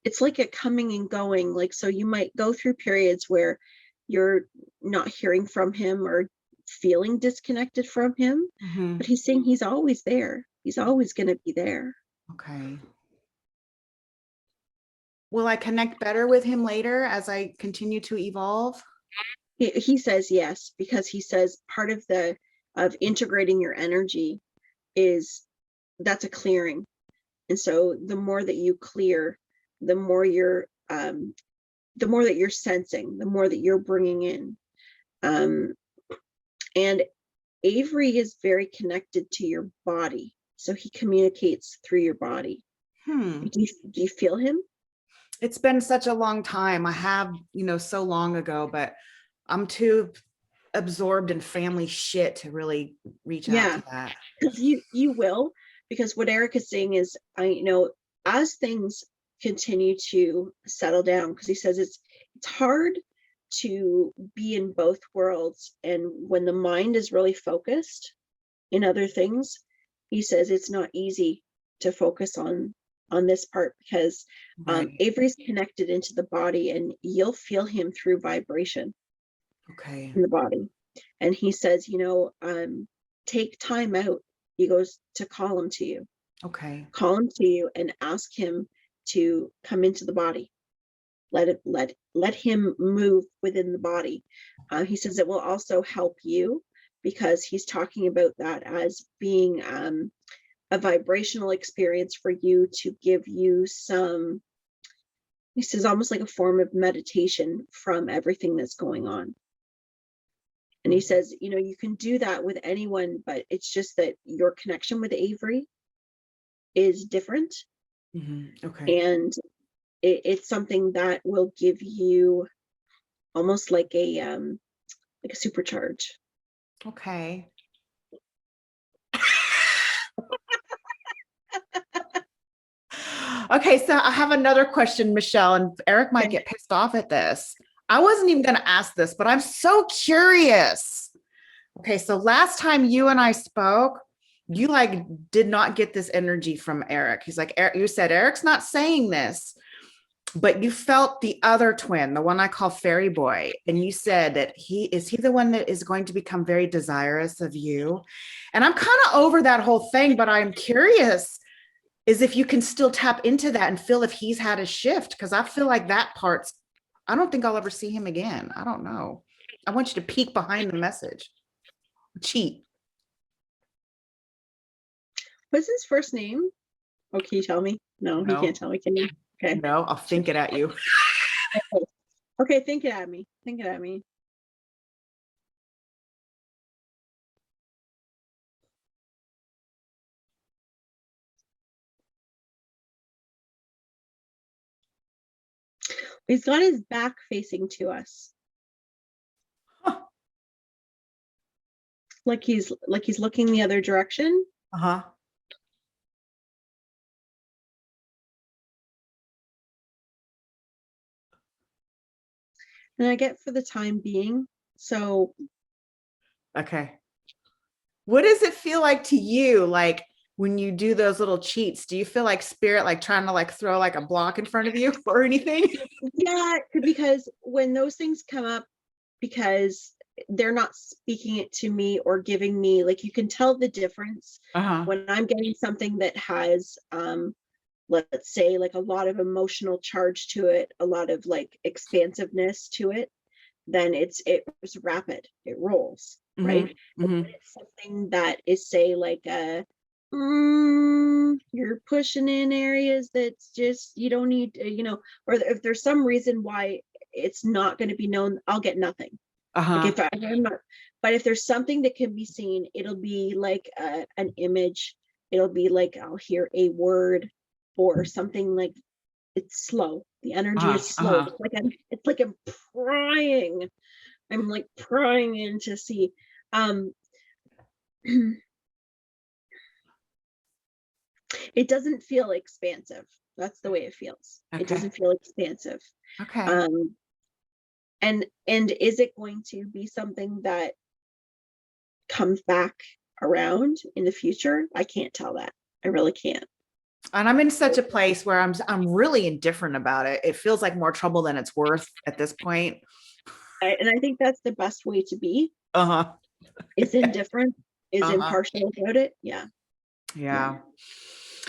it's like a coming and going. Like, so you might go through periods where you're not hearing from him or feeling disconnected from him, but he's saying he's always there. He's always going to be there. Okay. Will I connect better with him later as I continue to evolve? He says yes, because he says part of integrating your energy is, that's a clearing. And so the more that you clear, the more you're sensing, the more that you're bringing in. And Avery is very connected to your body, so he communicates through your body. Do you feel him? It's been such a long time. I have, so long ago, but I'm too absorbed in family shit to really reach out Yeah, to that. because you will, because what Erik is saying is, as things continue to settle down, because he says it's hard to be in both worlds, and when the mind is really focused in other things, he says it's not easy to focus on this part, because Right. Avery's connected into the body, and you'll feel him through vibration Okay. in the body. And he says, take time out. He goes to call him to you, Okay. and ask him to come into the body. Let him move within the body. He says it will also help you, because he's talking about that as being a vibrational experience for you, to give you some, he says, almost like a form of meditation from everything that's going on. And he says, you can do that with anyone, but it's just that your connection with Avery is different. Okay. And it's something that will give you almost like a supercharge. Okay. Okay, so I have another question, Michelle, and Erik might get pissed off at this. I wasn't even going to ask this, but I'm so curious. Okay, so last time you and I spoke, you like did not get this energy from Erik. He's like, you said Erik's not saying this, but you felt the other twin, the one I call Fairy Boy, and you said that he the one that is going to become very desirous of you. And I'm kind of over that whole thing, but I'm curious is if you can still tap into that and feel if he's had a shift, because I feel like that part's, I don't think I'll ever see him again. I don't know. I want you to peek behind the message. Cheat. What's his first name? Oh, can you tell me? No, he can't tell me. Can you? Okay. No, I'll think it at you. Okay, think it at me. Think it at me. He's got his back facing to us. Huh. Like he's looking the other direction. Uh-huh. And I get for the time being. So Okay. What does it feel like to you? Like when you do those little cheats, do you feel like spirit, like trying to like throw like a block in front of you or anything? yeah, because when those things come up, because they're not speaking it to me or giving me, like, you can tell the difference when I'm getting something that has let's say like a lot of emotional charge to it, a lot of like expansiveness to it, then it's rapid, it rolls, right? Mm-hmm. It's something that is, say, like you're pushing in areas that's just, you don't need, or if there's some reason why it's not going to be known, I'll get nothing. Like if I'm not, but if there's something that can be seen, it'll be like an image. It'll be like I'll hear a word or something, like it's slow. The energy is slow. It's like I'm prying. I'm like prying in to see. It doesn't feel expansive. That's the way it feels. Okay. It doesn't feel expansive. Okay. And is it going to be something that comes back around in the future? I can't tell that. I really can't. And I'm in such a place where I'm really indifferent about it. It feels like more trouble than it's worth at this point. And I think that's the best way to be. Uh-huh. Is indifferent, is impartial about it. Yeah.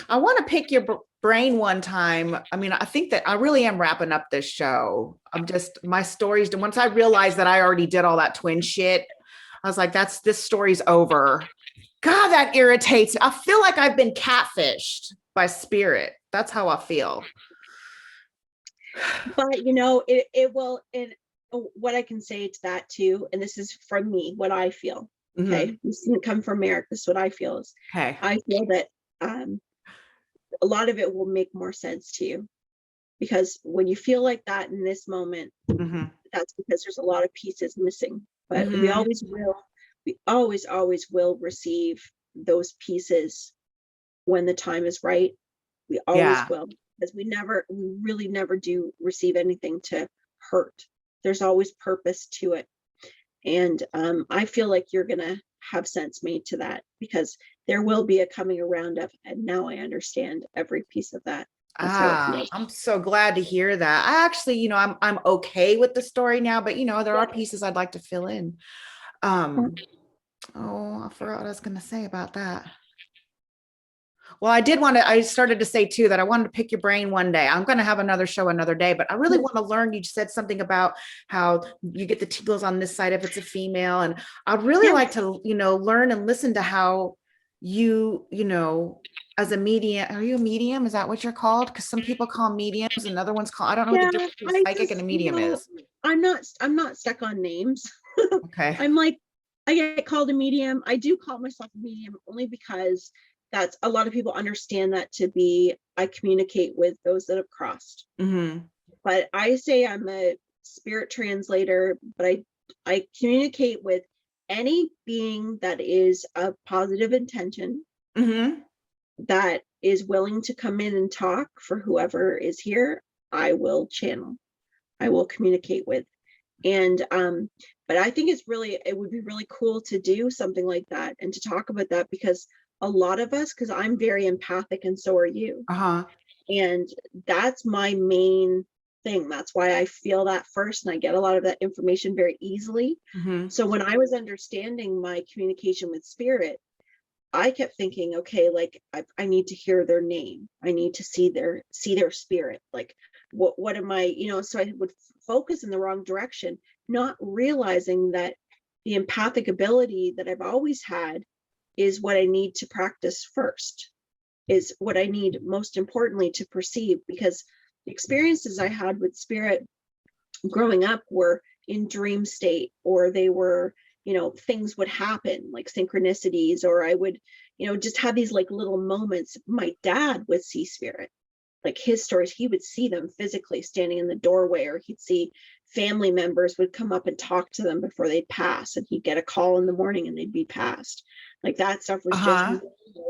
I want to pick your brain one time. I mean, I think that I really am wrapping up this show. My stories, once I realized that I already did all that twin shit, I was like, this story's over. God, that irritates me. I feel like I've been catfished by spirit. That's how I feel. But it will. And what I can say to that too, and this is from me, what I feel. Okay, this didn't come from Erik. This is what I feel. Is I feel that a lot of it will make more sense to you, because when you feel like that in this moment, Mhm. that's because there's a lot of pieces missing. But we Mhm. always will receive those pieces when the time is right. We always Yeah. will, because we really never do receive anything to hurt. There's always purpose to it. And I feel like you're gonna have sense made to that, because there will be a coming around of, and now I understand every piece of that. That's how it feels. I'm so glad to hear that. I actually, I'm okay with the story now, but there are pieces I'd like to fill in. Um, oh, I forgot what I was gonna say about that. Well, I started to say too that I wanted to pick your brain one day. I'm going to have another show another day, but I really want to learn. You said something about how you get the tingles on this side if it's a female. And I'd really Yeah. like to, learn and listen to how as a medium, are you a medium? Is that what you're called? Because some people call mediums and other ones call, I don't know what the Yeah, difference between I psychic and a just, medium is. I'm not stuck on names. Okay. I'm like, I get called a medium. I do call myself a medium only because that's, a lot of people understand that to be, I communicate with those that have crossed. Mm-hmm. But I say I'm a spirit translator, but I communicate with any being that is of positive intention, Mm-hmm. that is willing to come in and talk for whoever is here. I will channel, I will communicate with. And but I think it would be really cool to do something like that and to talk about that, because a lot of us, because I'm very empathic and so are you, Uh-huh. and that's my main thing. That's why I feel that first, and I get a lot of that information very easily. Mm-hmm. So when I was understanding my communication with spirit, I kept thinking, okay, like I need to hear their name. I need to see their spirit. Like what am I, so I would focus in the wrong direction, not realizing that the empathic ability that I've always had is what I need to practice first, is what I need most importantly to perceive, because the experiences I had with spirit growing up were in dream state, or they were, things would happen like synchronicities, or I would, just have these like little moments. My dad would see spirit, like his stories, he would see them physically standing in the doorway, or he'd see family members would come up and talk to them before they'd pass, and he'd get a call in the morning and they'd be passed. Like that stuff was just Uh-huh.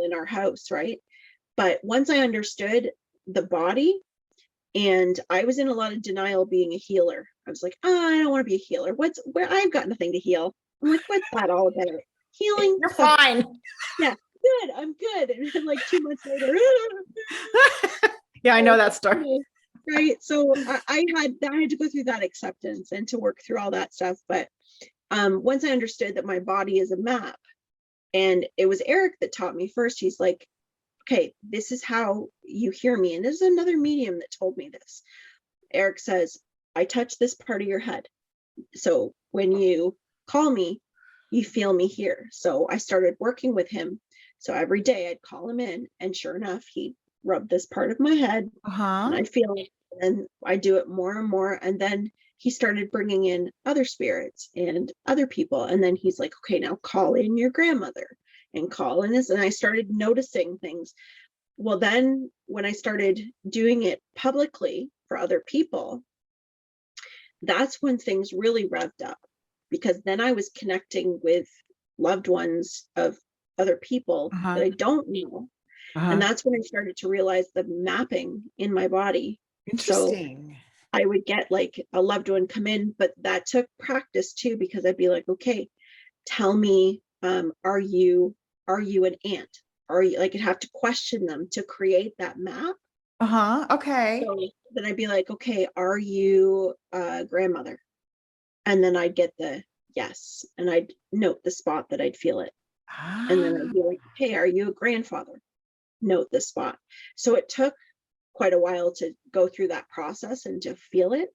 in our house, right? But once I understood the body, and I was in a lot of denial being a healer. I was like, oh, I don't want to be a healer. Where I've got nothing to heal. I'm like, what's that all about? Healing? You're fine. Yeah, good. I'm good. And then like 2 months later, Yeah, I know that story. right? So I had to go through that acceptance and to work through all that stuff. But once I understood that my body is a map, and it was Erik that taught me first. He's like, okay, this is how you hear me. And there's another medium that told me this. Erik says, I touch this part of your head. So when you call me, you feel me here. So I started working with him. So every day I'd call him in, and sure enough, he'd rub this part of my head, and Uh-huh. I'd feel it. And I do it more and more. And then he started bringing in other spirits and other people. And then he's like, okay, now call in your grandmother and call in this. And I started noticing things. Well, then when I started doing it publicly for other people, that's when things really revved up, because then I was connecting with loved ones of other people that Uh-huh. I don't know. And Uh-huh. that's when I started to realize the mapping in my body. So Interesting. I would get like a loved one come in, but that took practice too, because I'd be like, okay, tell me, are you an aunt? Are you, like, I'd have to question them to create that map. Uh-huh. Okay. So then I'd be like, okay, are you a grandmother? And then I'd get the yes, and I'd note the spot that I'd feel it. And then Ah. I'd be like, hey, are you a grandfather? Note the spot. So it took quite a while to go through that process and to feel it.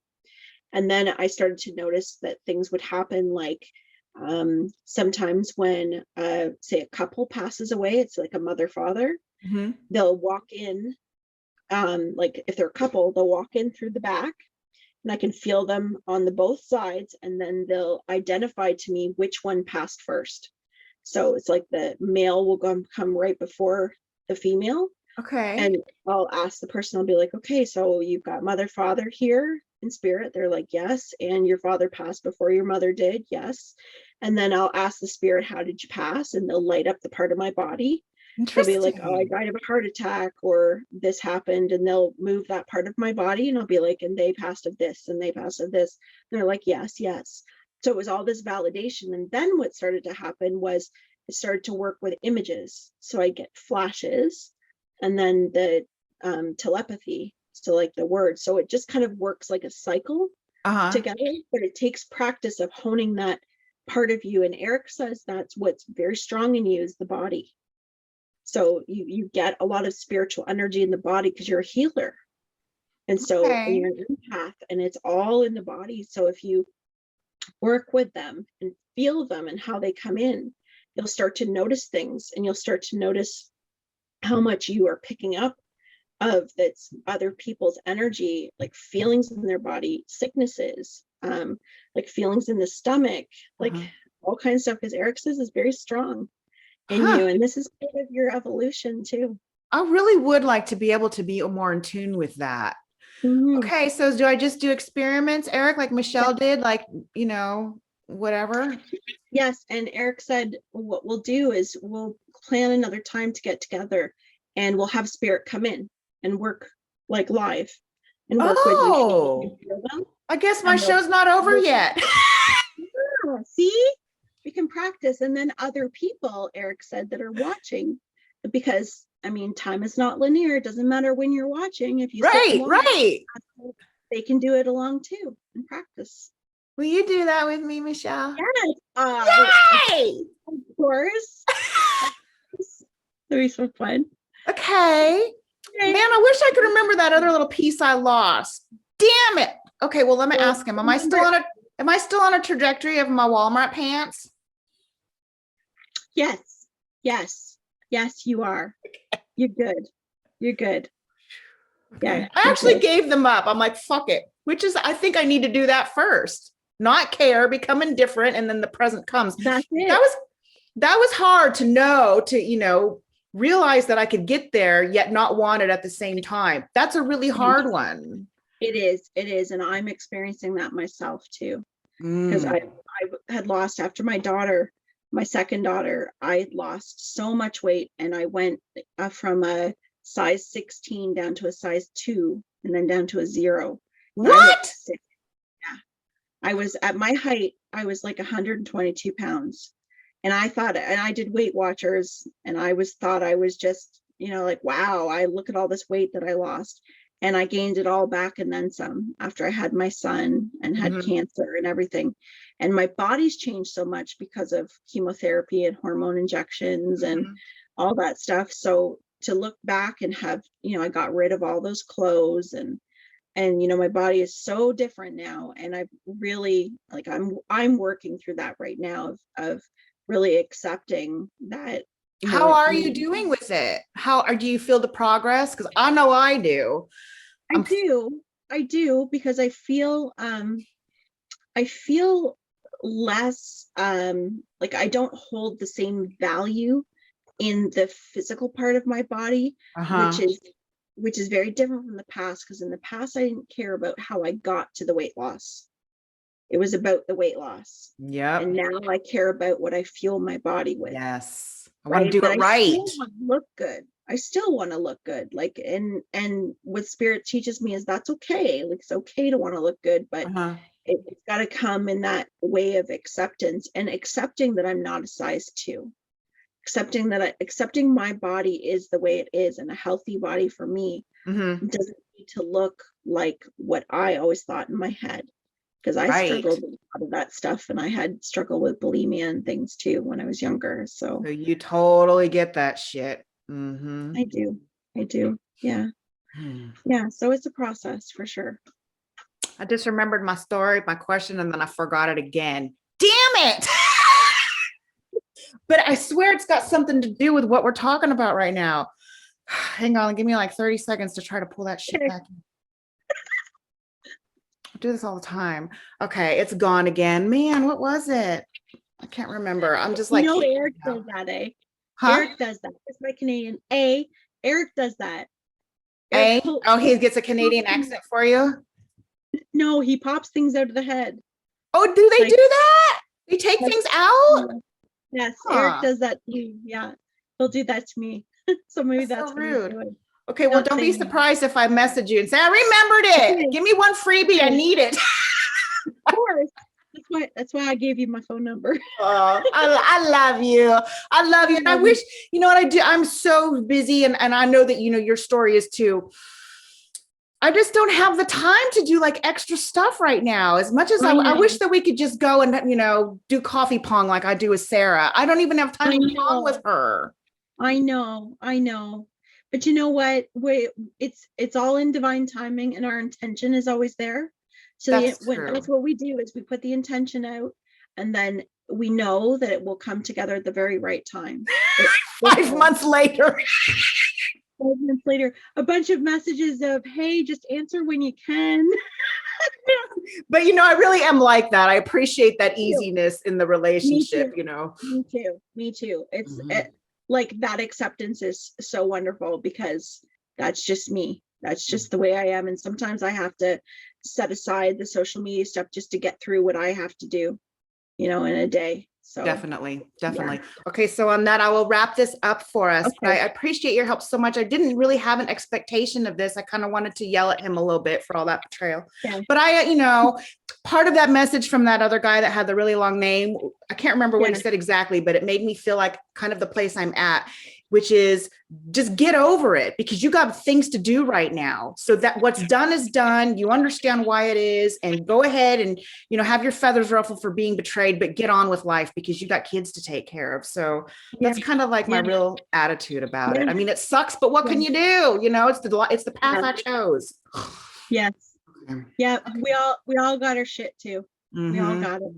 And then I started to notice that things would happen, like sometimes when say a couple passes away, it's like a mother father, Mhm. they'll walk in, like if they're a couple, they'll walk in through the back, and I can feel them on the both sides, and then they'll identify to me which one passed first. So it's like the male will come right before the female. Okay. And I'll ask the person, I'll be like, okay, so you've got mother, father here in spirit. They're like, yes. And your father passed before your mother did. Yes. And then I'll ask the spirit, how did you pass? And they'll light up the part of my body. They'll be like, oh, I Interesting. died of a heart attack, or this happened. And they'll move that part of my body. And I'll be like, and they passed of this, and they passed of this. And they're like, yes, yes. So it was all this validation. And then what started to happen was I started to work with images. So I get flashes, and then the telepathy, so like the words. So it just kind of works like a cycle Uh-huh. together, but it takes practice of honing that part of you. And Erik says that's what's very strong in you is the body. So you get a lot of spiritual energy in the body because you're a healer. And so, and Okay. you're an empath, and it's all in the body. So if you work with them and feel them and how they come in, you'll start to notice things, and you'll start to notice how much you are picking up of that's other people's energy, like feelings in their body, sicknesses, like feelings in the stomach, like Uh-huh. all kinds of stuff, because Erik says is very strong in Huh. you. And this is part of your evolution too. I really would like to be able to be more in tune with that. Mhm. Okay, so do I just do experiments, Erik, like Michelle did, like, whatever? Yes. And Erik said, what we'll do is we'll plan another time to get together, and we'll have spirit come in and work like live and work with you. You Oh, feel them, I guess my and show's not over yet. see, we can practice. And then other people, Erik said, that are watching, because I mean, time is not linear. It doesn't matter when you're watching. If you sit and Right, watch, right. they can do it along too and practice. Will you do that with me, Michelle? Yes, Yay! of course. It'll be so fun. Okay. Man, Okay. I wish I could remember that other little piece I lost. Damn it. Okay, well, let me Well, ask him. remember, Am I still on a trajectory of my Walmart pants? yes, yes, yes, you are. You're good. You're good. Okay. Yeah, I you're actually good. gave them up. I'm like, fuck it. Which is, I think I need to do that first. Not care, become indifferent, and then the present comes. That's That it. was that was hard to know, to, realize that I could get there yet not want it at the same time. That's a really hard one. It is. It is. And I'm experiencing that myself too. Because Mm. I had lost after my daughter, my second daughter, I lost so much weight, and I went from a size 16 down to a size 2, and then down to a 0. And I looked What? sick. Yeah. I was at my height, I was like 122 pounds. And I thought, and I did Weight Watchers, and thought I was just, like, wow, I look at all this weight that I lost. And I gained it all back and then some after I had my son and had Mhm. cancer and everything. And my body's changed so much because of chemotherapy and hormone injections and Mhm. all that stuff. So to look back and have, I got rid of all those clothes, and my body is so different now. And I really, like, I'm working through that right now of really accepting that, How are you doing with it? Do you feel the progress? Because I know I do. I I'm do. I do, because I feel less, like I don't hold the same value in the physical part of my body, which uh-huh. is very different from the past, because in the past I didn't care about how I got to the weight loss. It was about the weight loss. And Yep. now I care about what I fuel my body with, Yes. I want to right? do But it I right. still want to look good. I still want to look good. Like, and what spirit teaches me is that's okay. Like, it's okay to want to look good, but Uh-huh. it's got to come in that way of acceptance, and accepting that I'm not a size 2, accepting my body is the way it is, and a healthy body for me Hmm. doesn't need to look like what I always thought in my head, because I Right. struggled with a lot of that stuff, and I had struggled with bulimia and things too when I was younger. So So you totally get that shit. Hmm. I do. I do. Yeah. Yeah. So it's a process for sure. I just remembered my story, my question, and then I forgot it again. Damn it. But I swear it's got something to do with what we're talking about right now. Hang on, give me like 30 seconds to try to pull that shit Okay. back in. I do this all the time. Okay, it's gone again. Man, what was it? I can't remember. I'm just like, Erik does that, eh? huh? Erik does that. It's my Canadian. A, Erik does that. Eh? Oh, he gets a Canadian accent for you? No, he pops things out of the head. Oh, do they Like, do that? They take like, things out? yes, Erik Huh. does that too. Yeah, he'll do that to me. So maybe That's that's so what he's rude. doing. Okay, well, Not don't be saying surprised if I message you and say, I remembered it. Okay. Give me one freebie. I Okay. need it. Of course. That's why I gave you my phone number. Oh, I love you. I love you. And I wish, you know what I do? I'm so busy and I know that, you know, your story is too. I just don't have the time to do like extra stuff right now. As much as I wish that we could just go and, you know, do coffee pong like I do with Sarah. I don't even have time to pong with her. I know. But you know what? It's all in divine timing, and our intention is always there. So That's true. that's what we do is we put the intention out, and then we know that it will come together at the very right time. 5 months later. 5 months later, a bunch of messages of, hey, just answer when you can. But you know, I really am like that. I appreciate that easiness in the relationship, you know. Me too. It's like that acceptance is so wonderful because that's just me. That's just the way I am. And sometimes I have to set aside the social media stuff just to get through what I have to do, you know, in a day. So Definitely. Okay, so on that, I will wrap this up for us. Okay. I appreciate your help so much. I didn't really have an expectation of this. I kind of wanted to yell at him a little bit for all that betrayal. Yeah. But you know, part of that message from that other guy that had the really long name, I can't remember what he said exactly, but it made me feel like kind of the place I'm at, which is just get over it because you got things to do right now. So that what's done is done. You understand why it is, and go ahead and, you know, have your feathers ruffled for being betrayed, but get on with life because you got kids to take care of. So that's kind of like my real attitude about it. I mean, it sucks, but what can you do? You know, it's the path I chose. Yes. Yeah. We all got our shit too. We all got it.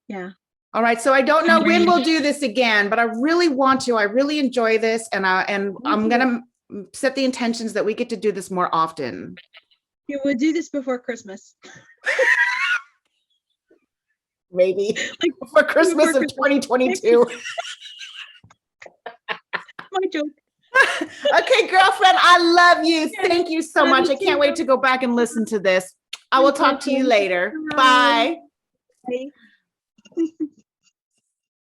Yeah. All right. So I don't know when we'll do this again, but I really want to. I really enjoy this. And I'm going to set the intentions that we get to do this more often. Yeah, we'll do this before Christmas. Maybe like before Christmas of 2022. My joke. Okay, girlfriend, I love you. Thank you so much. I can't wait to go back and listen to this. I will talk to you later. Bye. Bye.